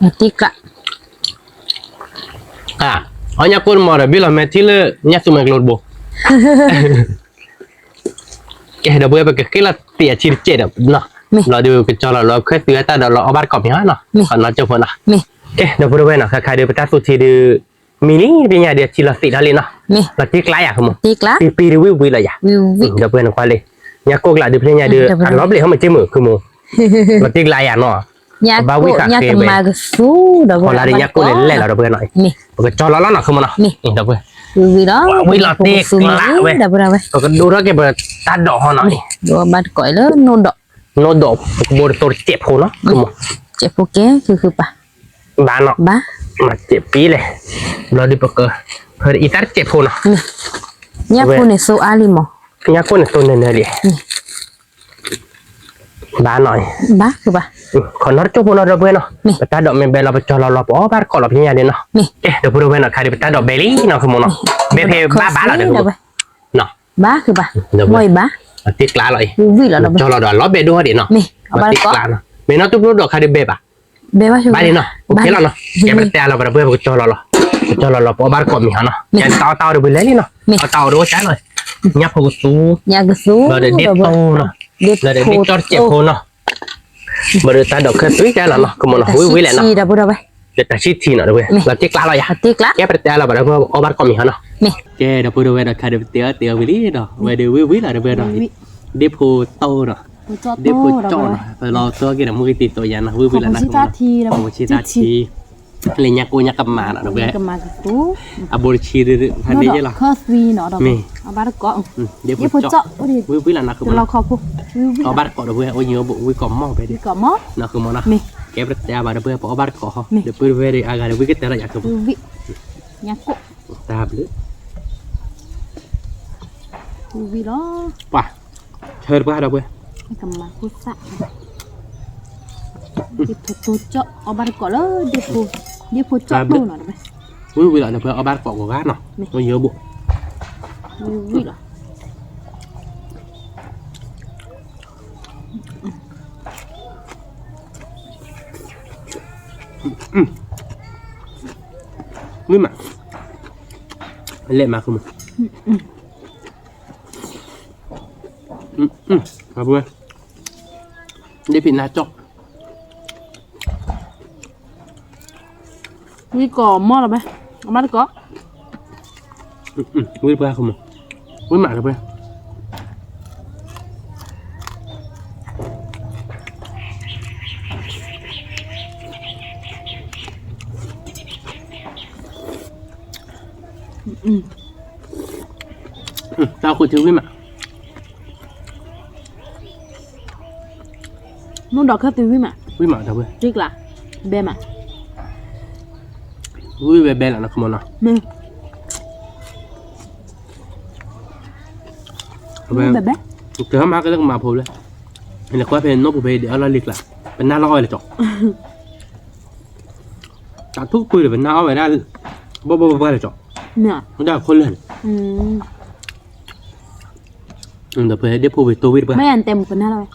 เนี่ยติ๊กละ อ๋อเนี่ยคนมอร์บิลล์แมทธิลเนี่ยสุดมันกลอดโบแกเดี๋ยวไปก็เราเตี้ยชิดเจ็ดเนาะเราดูกันจอเราเคยเตือนแต่เราเอาบัตรกอบอย่างนั้นเนาะขอนเราเจอคนนะ นี่ แกเดี๋ยวพูดไปเนาะใครเดี๋ยวไปตัดสุดทีเดียวมินิเป็นไงเดี๋ยวชิลสิทธิ์อะไรเนาะ นี่ เราที่กลายอ่ะคุณม ติ๊กละ ปีรีวิวเลยอ่ะ วิ เดี๋ยวเพื่อนควายเลยเนี่ยก็กลายเดี๋ยวเพื่อนเนี่ยเดี๋ยวอันรอบเลยเขามาเจอมือคือโมเราที่กลายอ่ะเนาะ เนี่ยก็เนี่ยก็มาสูเดี๋ยว พอเราได้เนี่ยก็เล่นเราเพื่อนหน่อย นี่ ก็จอเราแล้วเนาะคือมันเนาะเดี๋ยวเพื่อน วิแล้ว วิลาเตกละเว้ย เดี๋ยวไปเอาไป ก็ดูแล้วแกเปิดตัดดอกหน่อย ดูบัดก่อยแล้วโนดอก โนดอกบริตัวเจ็บหัวเนาะคือมั้ง เจ็บโปเกคือปะ บ้านเนาะ บ้า มาเจ็บปีเลยเราดิปกเพื่ออีตัดเจ็บหัวเนาะ เนี่ยพูเนี่ยโซอาลิมอ เนี่ยคนตัวเนื้อเลยบ้านหน่อย บ้าคือปะ คนนอร์จูบนอร์เบเนาะไปตัดดอกเมเบลเราไปจอเราอ๋อบาร์กอลพี่เนี่ยเนาะเดี๋ยวพูดไปเนาะใครไปตัดดอกเบลลี่เนาะคือมั้งเนาะเบเพบ้าเราเดี๋ยวเนาะ บ้าคือปะบ่อยบ้า ติดกลาเลย วิแล้วเรา จอเราดอกล้อเบด้วยดิเนาะ นี่เอาบ้าน ติด ก็ กลาเนาะเมนอตุบดอกใครเบบ้า เบว่าชัว บ้านนี่เนาะโอเคแล้วเนาะแกไปแต่เราไปเพื่อไปจอเราจอเราพอบาร์กอมีฮะเนาะแกเตาเดี๋ยวไปเลยเนาะเตาดูใช่เลยเนี่ยพวกสู เนี่ยก็สู เราเด็ดโตเนาะเราเด็ดจอดเจ็บหัวเนาะบริษัทดอกเคยตุ้ยแกแล้วเนาะก็มันวิแหละเนาะ ชีดับบุระไป เด็ดแต่ชิดทีเนาะด้วยเราเจ๊กล้าเราอย่า ติ๊กละ แกไปแต่เราแบบว่าเอาบ้านก็มีฮะเนาะ นี่ แกเดี๋ยวพูดด้วยนะใครเดี๋ยวเตี๋ยววิลี่เนาะเวเดี๋ยววิละเดี๋ยวเนาะเดี๋ยวพูดโตเนาะเดี๋ยวพูดจอเนาะเราตัวกี่นะมือติดตัวยันนะวิละนะของชิตาทีเลยยักกูยักกับมาเนาะด้วย ก็มาก็สู อาบริชีดื้อพันนี้ยังหรอ คอสวีเนาะดอกเอาบ้านก็ เดี๋ยว เดี๋ยว พู พู ด ด จอ เจาะดิ วิละนะคือ เราขอพูดวิ เอาบ้านก็ด้วยโอ้ยเยอะบุวิกอมมองไปดิ ก็มอ นะคือมันนะ นี่ แกไปแต่บ้านด้วยเอาบ้านก็เดี๋ยวพูดไปดิอากาศวิกเตอร์อยากคือ วิเนี่ยก็ ตาบลึ วิแล้ว ป่ะเชิญป่ะเราเว้ย ก็มาพูดซะเดี๋ยวพูดเจาะเอาบ้านก็แล้วเดี๋ยวพูดเจาะดูหน่อยไป วิละเดี๋ยวเพื่อเอาบ้านก็กันเนาะโอ้ยเยอะบุ วิแล้ว วิมาเละมาคือมึงครับเว้ยเดี๋ยวผิดหน้าจอก นี่ก่อหม้อหรอไหมเอามาดีก่อ vui ba không vui mặn được không tao cũng chưa vui mặn nó đỏ khắp từ mà vui mặn đâu vậy riết là bê mà vui về bên là nó không nào nè bê bê từ hôm cái mà phù lên nên là qua bên nó phù về để nó liệt là bên na loi là chọc cả thuốc tôi là bên na về ra bơ là chọc nè nó đã khôn lên đợt về để phù về tôi biết mấy anh tem một phần nào rồi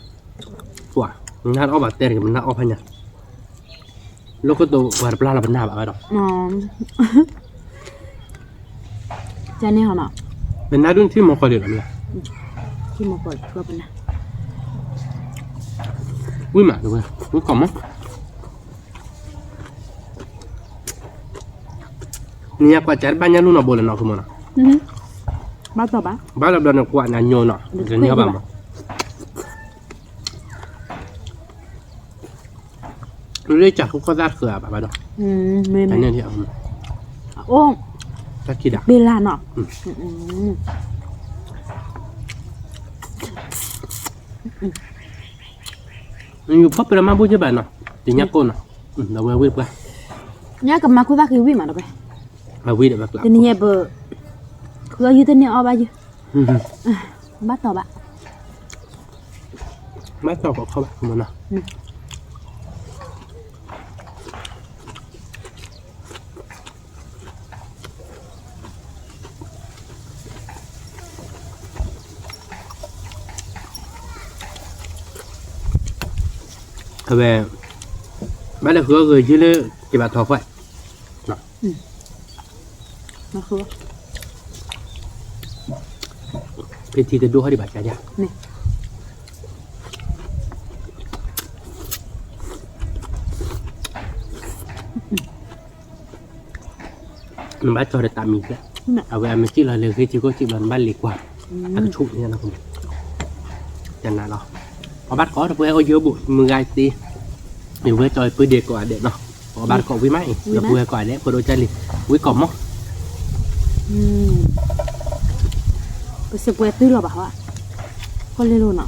quả na nó bạc tiền mình na off hay nhỉ lúc có tôi vào pla là bên na bạc đó cha này hả nọ bên na đúngที่มองคอยเดือดเลย khi mà gọi có bên nào vui mà được rồi vui còng á nia qua chả bao nhiêu luôn nó bồ là nó không nào bao tờ bá bao là nó qua là nhiều nó rồi nia bao mà tôi lấy chả không có ra cửa bà đó mềm cái này thì ô chắc khi đặt bê la nọ nhiều pháp là mang bút cho bạn nào thì nhắc cô nào đâu có biết qua nhá cầm má cô ta kêu mà đâu vậy mà vi được bạc lắm tên nhẹ bờ cứ như tên nhẹ o bao nhiêu bắt tàu bạn mát tao có không không nào về bắt được hứa người chứ nữa thì bà thọ vậy nó khứa cái thì đua đi bà trả ra nè mình bắt cho để tạm mình đấy à về mình chỉ là lời khi chỉ có chỉ lần ban liệt quả ăn chụp như nào không chẳng nào đó họ bắt có được với ôi dưa bụi mưa gai đi mình với trời bơi đẹp quả đẹp nó họ bắt có với máy là vừa quả đẹp vừa đôi chân liền với cỏ móc cái sếp quẹt tư là bảo ạ con lên luôn ạ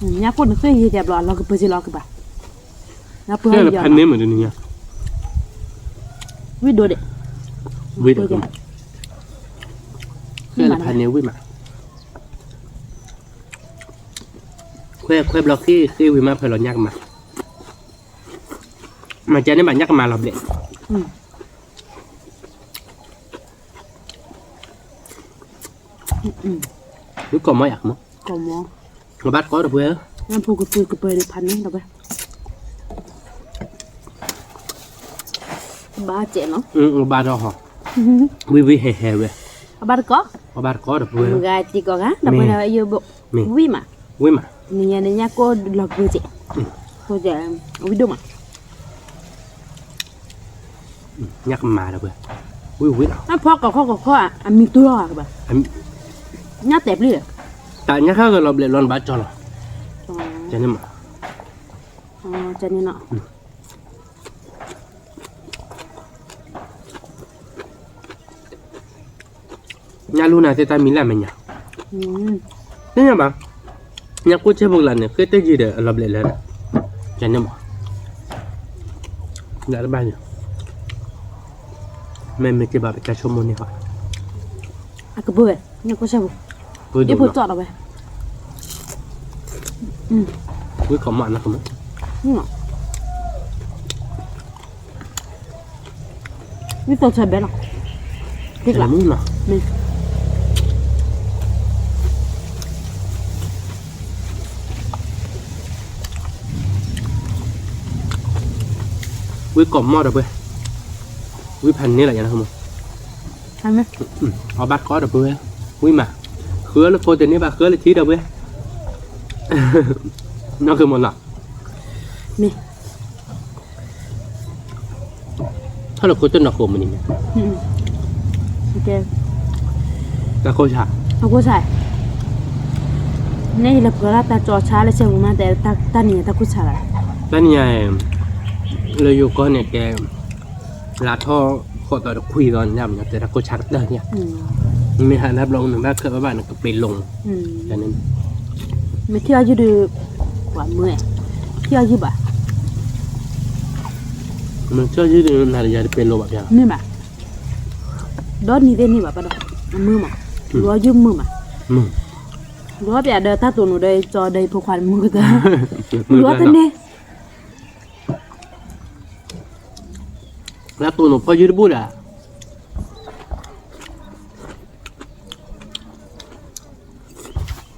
nhà con nó khơi gì đẹp lọ cái bơi gì lọ cái bà nhà bơi là pan nếm ở đây nha với đồ đấy với đồ cái là pan nếm với mà khoe block khi vì mà phải lo nhắc mà cho nên bạn nhắc mà làm đẹp nếu còn mấy ạ mà còn món mà bắt có được với em phụ cái bơi đượcพัน nữa đâu vậy ba trẻ nó ba đó hả vi hè về ba có được với gai chỉ có á đâu bây giờ yêu bộ vi mà nhà cô lọc vừa chị cô trẻ vi đâu mà nhắc mà được với vi nào nó phô có à mình tôi lo các bạn nhát đẹp đi tại nhắc khác rồi lọc lại lon bát cho nó cho nên mà cho nên nọ nhà luôn này thì ta mình làm mình nhỉ thế nha bạn nhà cô chơi một lần này cái gì để lọc lại lần cho nên mà đã là bao nhiêu mình chỉ bảo cái số môn này thôi cái bưởi nhà cô sao đi phụ trọ đâu vậy với có mặn nó không mà với tôi chơi bé nào thích lắm nào với cọm mò được vậy với phần này là gì không ăn đấy họ bắt có được vậy với mà khứa là cô tên này bà khứa là chí đâu vậy nóคือmột lọ nè ถ้าเราคุยต้นนักโกมันนี่ โอเค นักโกชา เอากูใส่นี่เราเผื่อเราตาจอช้าเลยเชื่อผมมาแต่ตาเนี่ยตากูใส่ละ แล้วนี่ไงเลยอยู่ก็เนี่ยแกลาท่อขอต่อคุยตอนย่ำแต่นักโกชาเด้อเนี่ยไม่หานับลงหนึ่งบ้านเคยบ้านก็ไปลงแค่นั้น ไม่เที่ยวยืดกว่าเมื่อเที่ยวยืดบ่ มันเชื่อยืดนาฬิกาจะเป็นโลแบบนี้ นี่บ่ดอนนี่เด่นนี่บ่ปะดอกมือมารัวยืมมือมา มึง รัวเปียเดินตาตัวหนูได้จอได้พวกควันมือเด้อรัวตันนี่ แล้วตัวหนูพอยืดบุดอ่ะ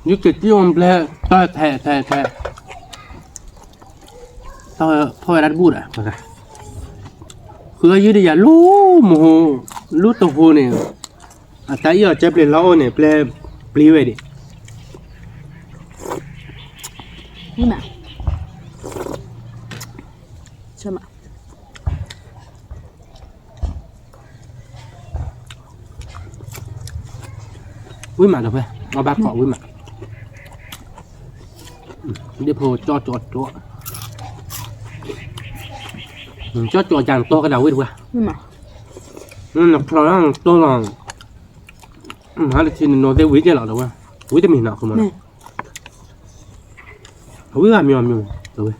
ยุคที่มันแปลต่อแท้ต่อพ่อรัดบุดอ่ะคือยืดอย่ารู้โมโหรู้ตัวโหเนี่ยแต่อีกจะเปลี่ยนล้อเนี่ยเปลี่ยนปลีเวดิ นี่มาใช่ไหม วิ่งมาเถอะเพื่อนเอาบ้าเกาะวิ่งมาเดี๋ยวพอจอดจางโตกระดาษวิ่งว่ะ นี่มา นักพลังตัวหลังหาที่โน้ตได้วิ่งเหรอวะวิ่งจะมีหนักขึ้นมาวิ่งอะมีเดี๋ยวเว้ย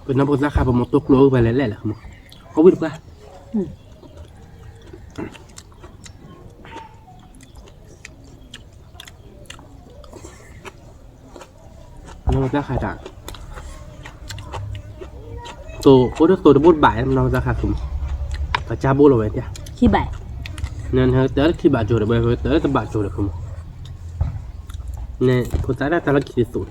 เป็นนักบอลราคาประมาณตัวโลไปแล้วแหละครับเขาวิ่งป่ะน้องจะขายต่างตัวโอ้ตัวจะบูดบ่ายน้องจะขายคุ้มกระจาบูดเอาไว้เนี่ย ขี้ใบ นั่นเหรอแต่ละที่บาดโจรไปแต่ละบาดโจรคุ้มเนี่ยคนตายได้แต่ละคิดสุด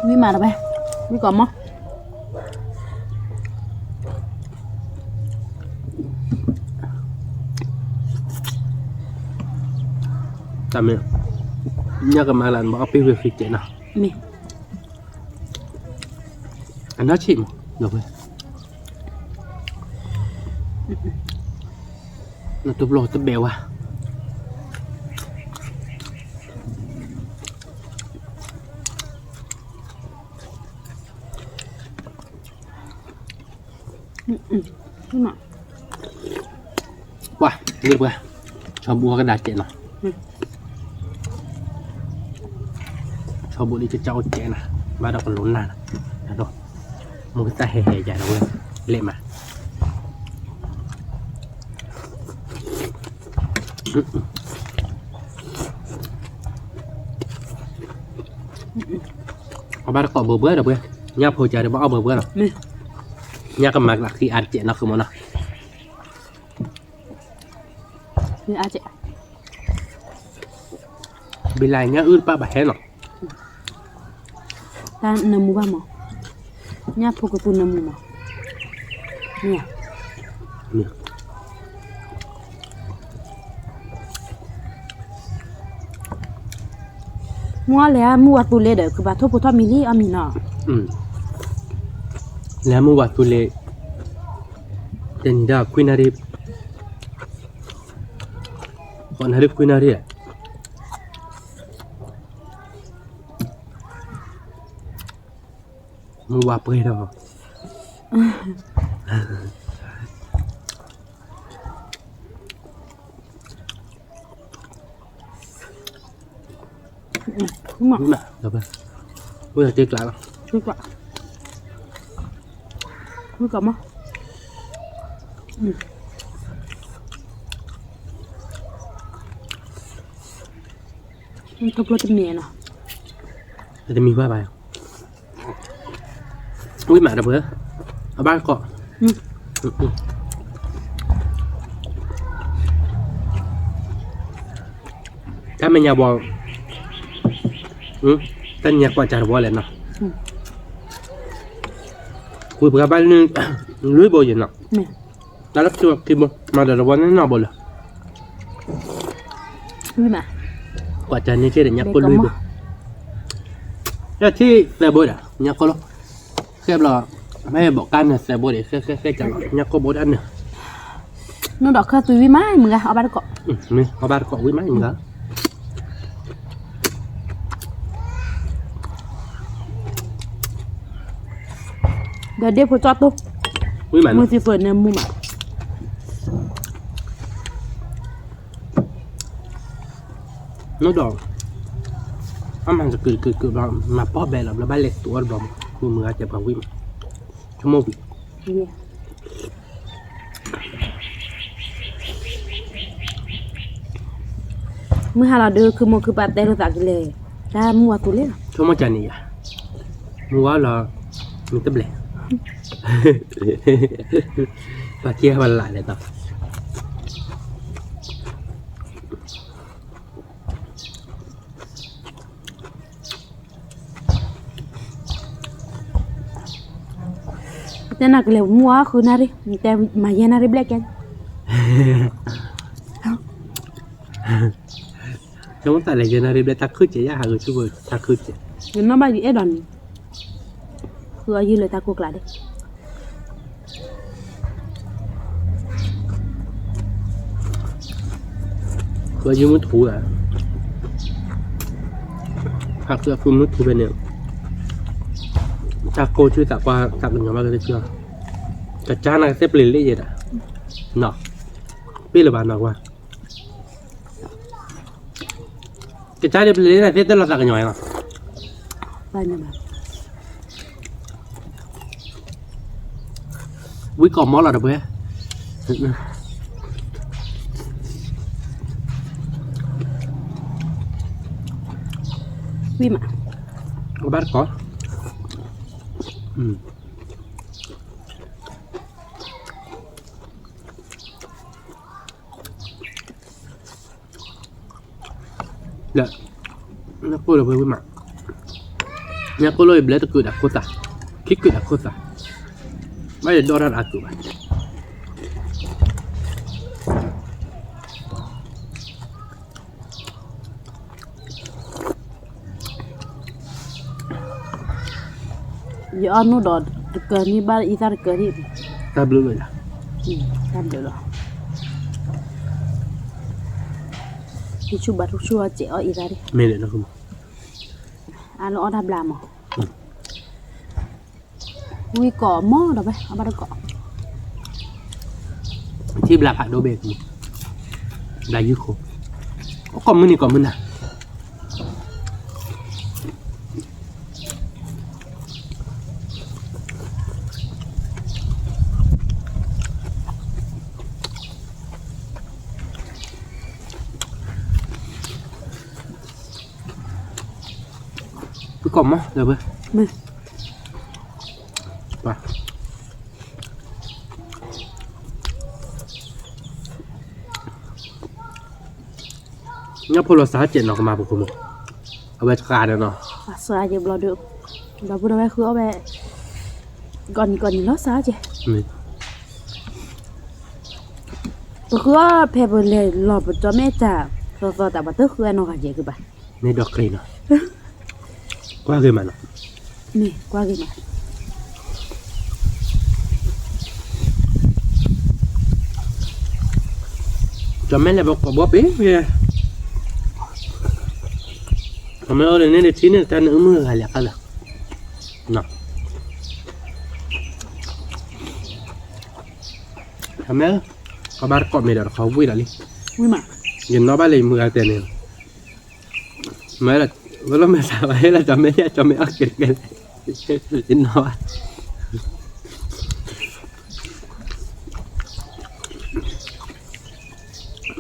วิ่งมาแล้วไปวิ่งก่อนมั้ง จำไหมเนี่ยก็มาแล้วบอกเอาไปเวฟิกเจนะ มี อันนั้นชิมเดี๋ยวไปนั่นตัวโปรตัวเบลวะนี่มา ว้าเรียบร้อยชอบบัวกระดาษเจนะชอบบัวนี่จะเจ้าเจนะบ้านเราก็ล้นนานนะดูมันก็จะแห่ๆใหญ่เลยเละมาเอาบ้านเราก็เบื่อเดี๋ยวเบื่อเนี่ยพอใจเดี๋ยวเอาเบื่อหรอเนี่ยก็มาหลักที่อันเจนะคือมันนะ นี่อาจจะ bilangnya pa baheno ตาหนมูบ้ามั้งเนี่ยพวกกูหนมูมั้งเนี่ย นี่ มัวแล้วมัวตุเลเด้อคือว่าทุบทอมิลี่อามีน่ะ แล้วเมื่อวานตุเลเดนดาควินารีคนฮาริฟควินารีเมื่อวานเปิดแล้วมา มาเดี๋ยวไปเมื่อจะกลับ ดีกว่าดีกว่ามั้งมันทุบรถจะเมียนะ จะมีว่าไปอุ้ยหมาเดี๋ยวเพื่อเอาบ้านเกาะถ้าไม่อยากบอกแต่อยากกว่าจะบอกเลยเนาะคุยกับบ้านนึงลุยบ่อยเนาะ เนี่ย แล้วก็คือมาเดี๋ยววันนี้นอนบ่เลย ไม่มาก ว่าจะนี่ชื่อเด็กยักษ์คนลุยบุแล้วที่แต่บดอ่ะยักษ์ก็รู้แค่เราไม่บอกกันนะแต่บดแค่จังยักษ์ก็บดอันเนี่ย nó đọc khơi tùy với máyมึงà ở ba cọ นี่เอาบ้านเกาะวิ่งไหมมึงเหรอ เดี๋ยวพอจอดตุ๊ วิ่งไหม มือสิเฟิร์นเนี่ยมูมา โน้ตดอกมันจะเกิดมาป้อแบลแล้วบ้านเล็กตัวบอมมืออาจจะพังวิ่งชั่วโมง มือหาเราเดือคือโมคือปาเต้เราตักเลยได้มัวตัวเล่น ชั่วโมงจานี่อ่ะมัวเรามีตะเบลปาเกียวันหลายเลยต่อแต่นักเลี้ยวมัวคือนาริแต่มาเย็นนาริแบล็กกัน ชั่วโมงแต่ละเจนารีเบลตักขึ้นเจียหาเงินชั่วโมงตักขึ้นเจีย เห็นน้องใบดีเอ็ดอนคืออายุเลยตากุกลาดิ คือยืมมือถืออ่ะหากเสื้อคลุมมือถือเป็นเนี่ยจากโกชื่อจากว่าจากหนึ่งมาเลยเชื่อแต่จ้านักเซปลินเล่ยอ่ะเนาะพี่หรือเปล่าเนาะว่าแต่จ้าเดี๋ยวเล่นอะไรเซตเราสักกันหน่อยเนาะ ไปเนี่ยมา วิกอมมอลล์เราเบ้อ วิ่งมา บ้านก่อนเดี๋ยวนักพูดเราเพิ่มมานักพูดเลยเบลต์กูดักโคตาคิดกูดักโคตาไม่ได้ดอร์อัดกูบ้าง อย่าเอาหนูดอดเกินนี่บ้านอีสานเกินนี่ ตาบลูเลยล่ะ ทำเดี๋ยวหรอที่ชูบัตรชัวเจ้าอีสานดิ ไม่เลยนะคุณ อันเราเอาทำลามอ่ะวิก่อหม้อเดี๋ยวไปเอาบ้านก่อ ที่บลาพะโดเบกบลายุโคก็มือนี่ก่อนมือน่ะไปก่อนมั้ยเดี๋ยวไป มือ ไปงั้นพอเราสาเจ็ดเราก็มาปุ๊บคุณเอาไปการเนาะ สาเดี๋ยวเราดูเราพูดไว้คือเอาไปก่อนแล้วสาเจ้ นี่ ก็คือว่าเพเบอร์เลยหลอบจอแม่จ่าสอแต่บัตเตอร์คืออันนอกาเจคือไป นี่ดอกกรีนเนาะกว่าคือมันเนาะ นี่กว่ากี่มา จะไม่เลยบอกว่าเป๊ะเลยทำไมเอาเลยเนี่ยที่เนี่ยแต่เนื้อมืออะไรกันล่ะเนาะทำไมเขาบ้านเกาะไม่ได้เขาวิ่งอะไร วิ่งมา ยินน้องบ้านเลยมืออะไรเนี่ยไม่ละว่าเราไม่สบายเราจะไม่เอาเกินกันยินน้อง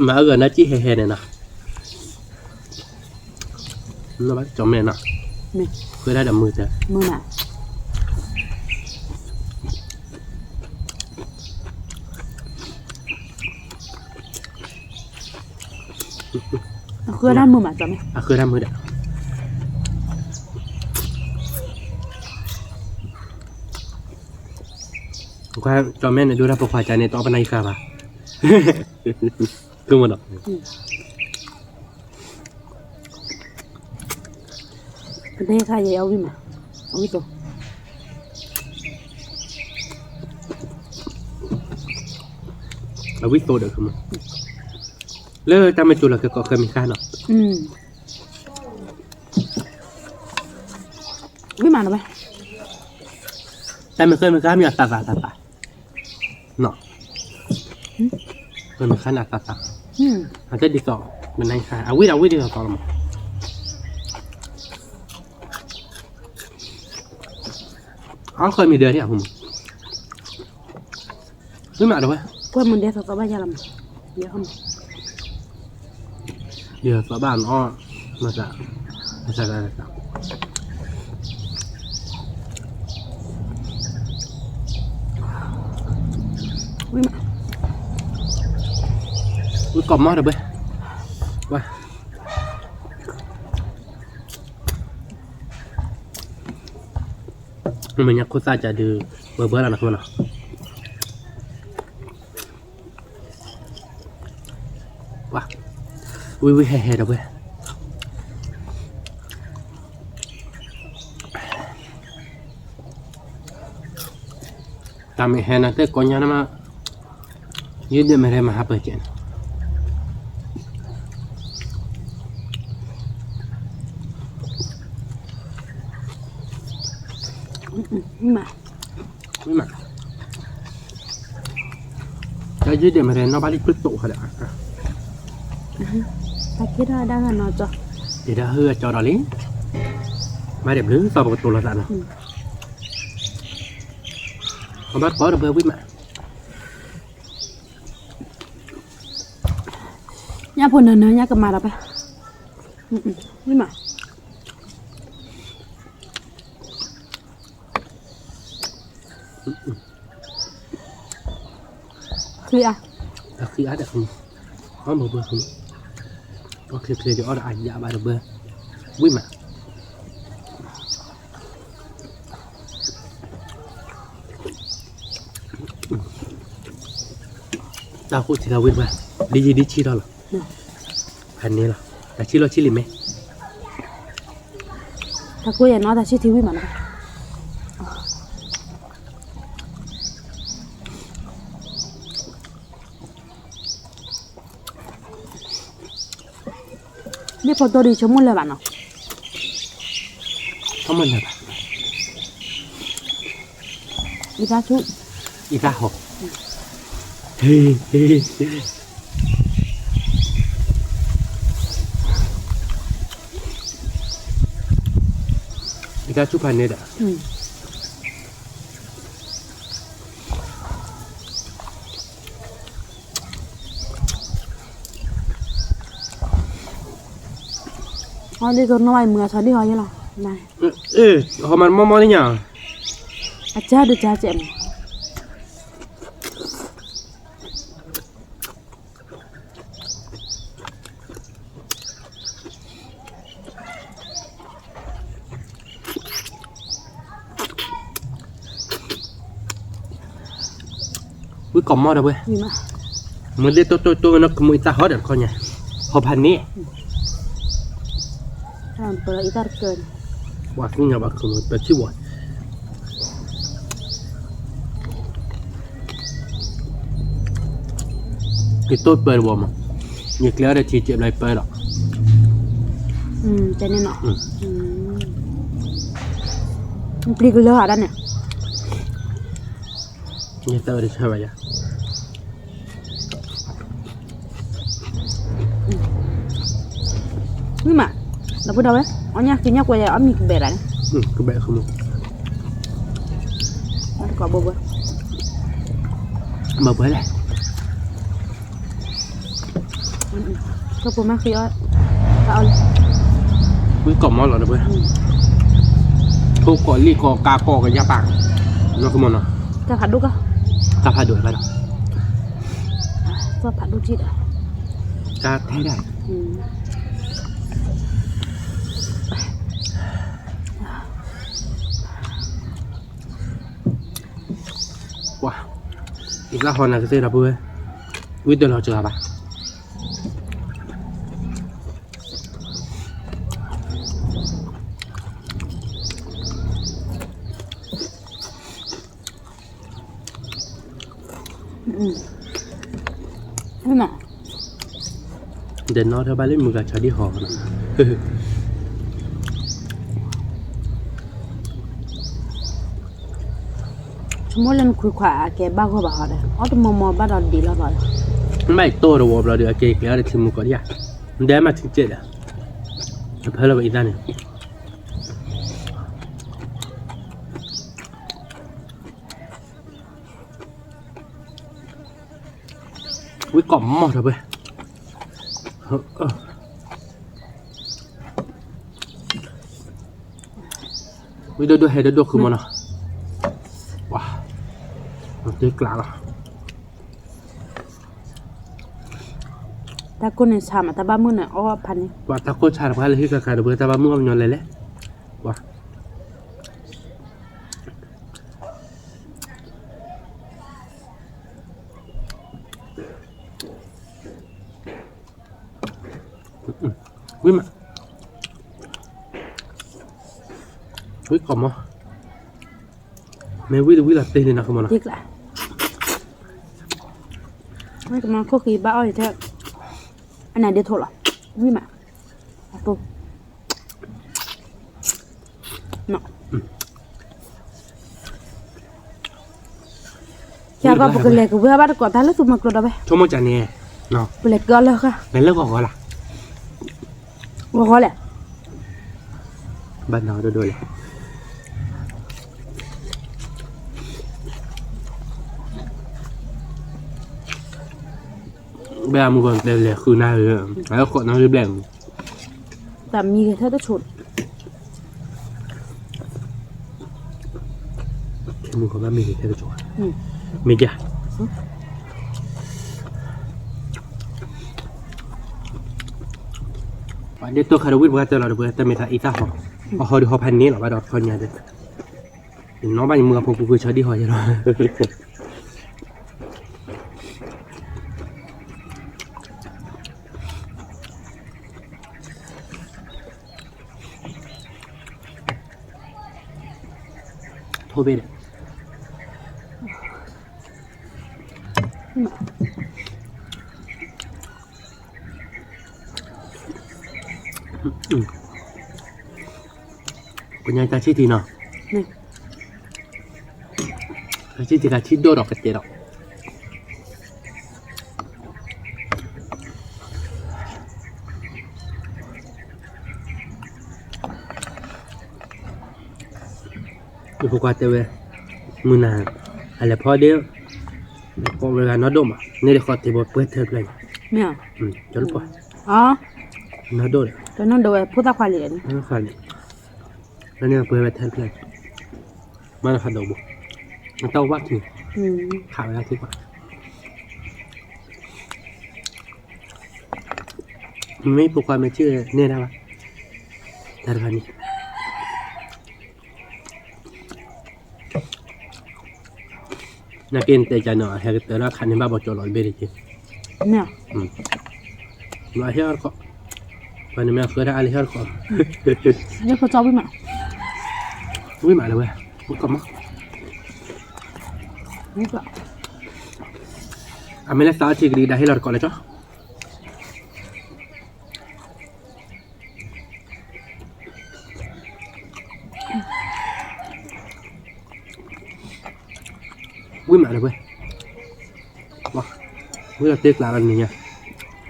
มาเอาเงินนะจีเฮ่ๆเนี่ยนะน้องบ้านจอมแม่นะ นี่ เพื่อได้ดับมือเถอะ มือมาคือด้านมือมาจอแม่ อ่ะคือทำมือเด้อก็จอมแม่เนี่ยดูแลปกควายใจในตัวปนัยกาบะคือมันหรอก เป็นได้ค่าใหญ่เอาวิ่งมาเอาวิ่งตัว เอาวิโตเด็กขึ้นมาเลิกจำไม่จุดหรอกก็เคยมีค่าเนาะ วิ่งมาหน่อยไหม แต่ไม่เคยมีค่ามีอัตราเนาะเคยมีค่าอัตราอาจจะดีกว่าเป็นในค่าเอาวิดีกว่าต่อมาอ๋อเคยมีเดือนที่อ่ะผมไม่มาด้วย กล้วยมันเดียวสักบ้านยาลำเดี๋ยวเข้ามา เดี๋ยวสบ้านอ้อมาจากอะไรจากวิ่งมา อุ้ยกรอบมากเลยเว้ยว้ามันยังโคตรจะดูเบอร์แล้วนะคุณนะว้าวิเฮ่เด้อเว้ยตามเห็นนะแต่ก่อนยังมายืดเดือดไม่ได้มาหาเปิดเจนวิ่งมา ไม่มาจะยืดเดือดไม่ได้นอกบ้านที่พึ่งโตขนาดนั้น ถ้าคิดว่าได้กันนอนจ้ะ เดี๋ยวเฮือจอดอลิมาเดี๋ยวลื้อต่อประตูละกันนะเอาบัตรขอระเบิดวิ่งมา ย่าพลนั่นนะย่ากลับมาแล้วไปวิ่งมาคืออ่ะ คืออาจจะคุณเอาเบอร์คุณก็คือเดี๋ยวเอาอาจจะมาระเบิดวิ่งมาเราพูดที่เราวิ่งมาดีชีเราหรอพันนี้หรอแต่ชีเราชิลิไหม ถ้ากูอยากนอนแต่ชื่อทีวิ่งมาแล้วนี่พอตัวดีชั่วโมงเลยบ้านเนาะ เขามันอะไร อีตาชุ อีตาหกเฮ้อีตาชุพันเนี่ยเด้ออ๋อนี่ตัวน้อยเมื่อชาดีหอยยังหรอไม่ เขามันมอนี่ยัง อาจารย์ดูจ้าเจ็บวิ่งกล่อมมอเด้อเว้ย มีมา มันเรียกตัวนักขโมยตาฮอดเด้อเขาเนี่ยเขาพันนี้ ถ้ามันเปิดอีตาเกิน ว่าคุณอย่าบักขโมยแต่ที่ว่าคือตัวเปิดบ่มาอยากเลี้ยงได้ทีเจ็บอะไรเปิดหรอก จะแน่นอนมันปลีกเลยอ่ะด้านเนี่ย อยากเจอได้ใช่ไหมจ๊ะ นี่มาเราพูดเอาไว้เอาเนี่ยคือเนี่ยกว่าจะเอามีแบบอะไรนะ คือแบบขโมย มันก็บ่บ่ มาเปิดเลย ก็ผมมาคือเอา วิ่งกล่อมมอหรอเด้อเว้ยทุกคนรีคอกาคอกันยาปากนักขโมยเนาะ จะผัดดูก็ กาพาดุไปหรอ ก็ผัดดูจิตอ่ะ กาแท้ได้ว้าอีกแล้วคนน่ะก็เสียระเบิดวิ่งเดินเราเจอปะ ไม่หมอ เดินนอนเท่าบ้านเล่นมือกับชาดีหอนะสมมติเล่นคุยขวาแกบ้าก็บ้าเลยอ๋อตัวมอบ้าเราดีแล้วหรอ ไม่โตระบบเราเดี๋ยวเกลี่ยได้ทีมือก่อนดิมันได้มาถึงเจ็ดอ่ะเพื่อเราไปอีกด้านนึงวิกล่อมหมดเลยวิดูให้ดูคือมันอ่ะว้ามันเด็กกลางอ่ะถ้าคนในชามแต่บ้ามือเนี่ยอ๋อพันนี่ ว่าถ้าคนชาติพันธุ์ที่กระจายระเบิดแต่ว่ามึงมันย้อนอะไรเลยว้าวิ่งมาวิ่งก่อนมั้งแม่วิ่งหลับตีเลยนะคือมัน ดีกละไม่กำลังคุกกี้บ้าอ้อยเถอะอันไหนเดี๋ยวโทรหรอวิ่งมาปุ๊บเนาะแค่ก็ปกติเลยก็เบื่อบ้านก่อนแต่แล้วสุดมากรดเอาไป ชั่วโมงจานนี้เนาะ ปกติก็เลยค่ะ เป็นเรื่องของอะไรล่ะ ว่าเขาแหละ บ้านเราด้วยเลยแบบมึงก่อนเลยคือหน้าเลยแล้วก่อนน้องรีบแรง แต่มีเธอจะฉุด มึงเขาว่ามีแค่กระจกมีจ้ะวันนี้ตัวคาร์วิทว่าจะเราเบื่อแต่ไม่ทันอีตาหอเขาดูเขาพันนี้หรอว่าดอกคนเนี่ยเด็กน้องบ้านมึงกับผมคือชอบดีหอยใช่ไหมโทษไปเลยคุณยายตาชี้ทีเนาะ นี่ ตาชี้ทีกับชี้โดดอกกระเจี๊ยบดูพวกว่าเตเวมือนานอะไรพอเดียวก็เวลาน้าดมอ่ะนี่เดี๋ยวขอตีบทเปิดเทปเลย เนี่ย จนปะ อ๋อ น้าดม ตอนนั้นโดยผู้ตาควายเหรียญ น้าขันแล้วเนี่ยเปิดเทปเลยมาแล้วขันดอกบุมันต้องวัดทีข่าวแล้วทีกว่าไม่ปลุกความไม่เชื่อเนี่ยนะวะแต่ละนี้นักเรียนแต่จะเนาะเฮกเตอร์ละขันในบ้านบอกจอดรถเบริจิ เนี่ย มาเฮียร์ก็วันนี้แม่เคยได้อะไรเฮียร์ก็ นี่เขาจอบวิ่งมา วิ่งมาเลยเว้ยวิ่งกลับมา นี่ก็ อ่ะไม่ได้สตาร์ทที่กรีดได้เฮียร์ก่อนเลยจ้ะวิ่งมาเลยเว้ยว้าวิ่งเราเตะกลางกันนี่ไง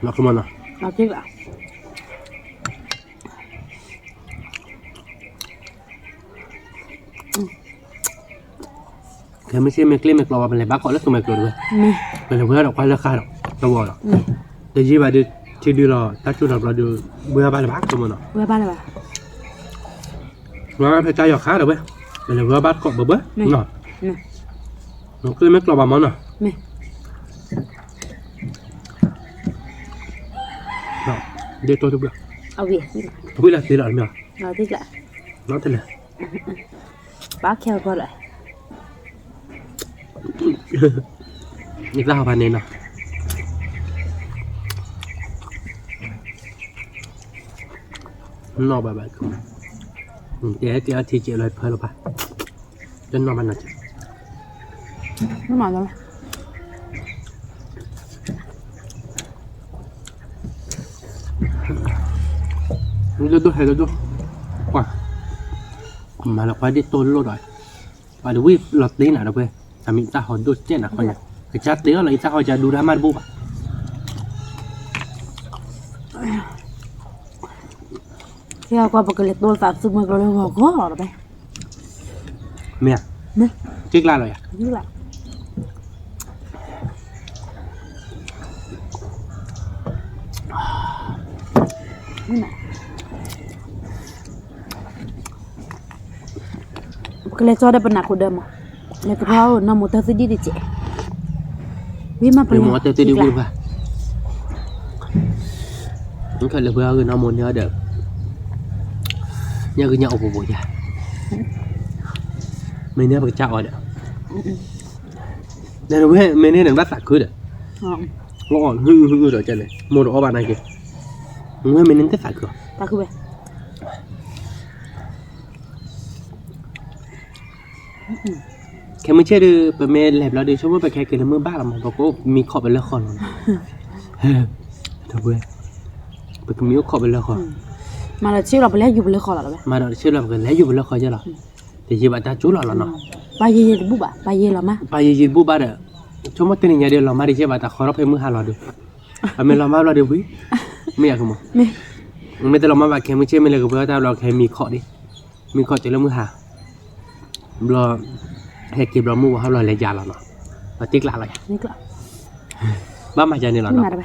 เราขึ้นมาเนาะ เราจริงละ แค่ไม่ใช่ไม่เกลี้ยไม่กลัวเป็นอะไรบ้าก่อนแล้วตัวไม่กลัวด้วย นี่ เป็นอะไรเพื่อนเราควายราคาหรอกตัวหรอกแต่ยี่บาทที่ดูเราถ้าชุดเราดูเบื่อบ้านบ้าตัวมันเนาะ เว้ยบ้านอะไรวะ ว่าเพชรใจหยอกขาเด้อเว้ยเป็นอะไรเบื่อบ้านเกาะเบื่อเนาะ นี่ nó cứ mấy lò bà món à นี่ đó đi tôi được เอาเวียนี่ tôi biết là tí lợn mèo เราจริงละ nó thế này ป้าแค่ก็เลย nhịp ra vào nền nào nó bà không cái thì chị lại phơi rồi bà chân nó bàn nào ไม่หมายแล้ว Hello tu. Wah. Malah pada tolong rồi. Pada wih lọt đi nào đâu về. Kami tak hodot je nak kau. Kecat dia lah kita kau jadi ramad bu. เที่ยวก็ปกติตัวสามสิบมันก็เลยหัวข้อหรอไป Mẹ. เนี่ย Chết la rồi à? นี่แหละนี่แหละปกติตัวได้เป็นนักขุดเดิมอ่ะแล้วก็เขาน้ำมุตสิดีดิเจวิมาเป็น Dia mau tu dia wih bah. Engkau lebih hari namun dia ada. Nya kena apa boleh. Mainnya bercak ada. Dan weh mainnya nak tak kuda. อ๋อ Ngon hư rồi chân này. Một đồ bạn này kìa. Weh mainnya tak tak kuda. ตาคือไป แค่ไม่ใช่ดื้อไปเมลแลบแล้วดื้อชอบว่าไปแค่เกินมือบ้าละมันบอกว่ามีขอบเป็นละครเฮ้ยทำเว้ยไปก็มีขอบเป็นละคร มาแล้วชื่อเราไปแล้วอยู่บนเรือคอหรอไป มาเราเชื่อเรากันแล้วอยู่เป็นละครใช่หรอแต่ยี่บ้านตาจู้หล่อเนาะ ไปเย่ๆบุบะไปเย่หรอมา ไปยี่บูบ้าเด้อชอบว่าตื่นอย่างเดียวเรามาดิเชื่อบ้านตาขอรับไปมือหาเราดูไปเมลเรามาเราดูวิไม่อยากมั้ง ไม่ ไม่แต่เรามาแบบแค่ไม่ใช่ไม่เลยก็เพราะว่าเราแค่มีขอดิมีขอจะเริ่มมือหาเราแค่เก็บเรามือว่าเราเลยยาเราเนาะเราติ๊กละอะไร นี่ก็ บ้ามาจากนี่เรา นี่ เนาะ มาได้ไป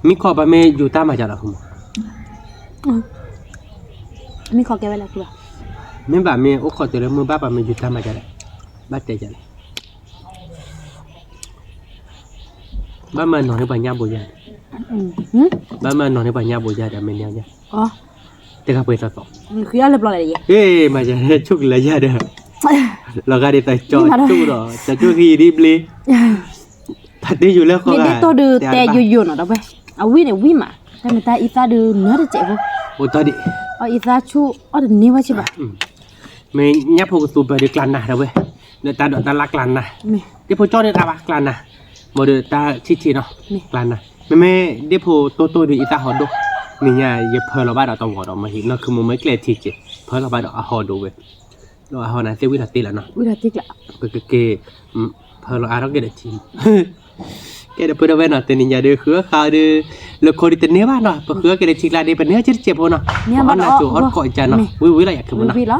มีขอไปเมอยู่ตามมาจากเราคุณ มีขอแกไว้แล้วคือแบบ ไม่แบบมีโอ้ขอตัวเรื่องมือบ้าแบบมีอยู่ตามมาจากไหนบ้าใจจังบ้ามันนอนในปัญญาบุญญา บ้ามันนอนในปัญญาบุญญาเดี๋ยวมันเนี่ย อ๋อ แต่ก็เปิดต่อ คืออะไรปล่อยอะไรอย่างเงี้ย เฮ้ยมาจากชุกเลยยาเด้อเราก็ได้แต่จอดจู้หรอจะจู้ที่ดิบเลยผัดได้อยู่แล้วเขา มีเด็กตัวดื้อแต่อยู่ๆหน่อยเราไปเอาวิ่งเนี่ยวิ่งมาแต่ไม่ตาอีตาดื้อเนื้อจะเจ็บปุ๊บ โอ้ตอนนี้ เอาอีตาชูเอาเดี๋ยวนี้ว่าใช่ปะ ไม่ยับพวกตัวไปดีกลั่นนะเราเว้ยเดี๋ยวตาดอกตาลักลั่นนะ ไม่ เดี๋ยวพอจอดเนี่ยตาปะกลั่นนะโมเดลตาชี้ๆเนาะกลั่นนะไม่เดี๋ยวพอโตๆดีอีตาหอดดูนี่เนี่ยอย่าเพลเราบ้านเราต้องหอดออกมาหินเนาะคือมันไม่เกลียดทีเจเพลเราบ้านเราหอดดูเว้ยเราหอดนะเซวิลาตีแล้วเนาะ วิธีติ๊กละ queเพลเราเกลียดทีแกเดี๋ยวเพื่อนเอาไว้เนาะแต่นี่อย่าเดือคือเขาเดือเราคนที่เนื้อบ้านเนาะเพราะคือเกลียดทีละเดือเป็นเนื้อเจ็บๆเนาะอันนั้นจู่อันก่อยจันเนาะวิอะไรอยากคือมันเนาะ วิเหรอ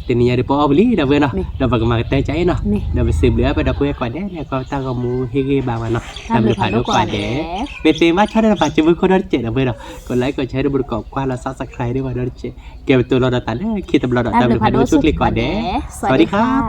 แต่นี่อย่าเดือพอbeli dah gue นาะเดี๋ยวบางมาแต่ใจเนาะเดี๋ยวไปซื้อเหลือไปเดี๋ยวคุยกันเนี่ยก็ตั้งกับมูเฮเกบางวันเนาะทำเดี๋ยวผ่านด้วยกันเด้เป็นเต็มว่าชอบได้ผ่านจะมือคนนั้นเจ็ดเว้ยเนาะกดไลค์กดแชร์ด้วยบริกรอบกว่าเราซับสไครต์ด้วยว่าเราเจ็ดเก็บตัวเราตัดเลยคิดตัวเราตัดตามเดี๋ยวผ่านด้วยช่วยคลิกก่อนเด้สวัสดีครับ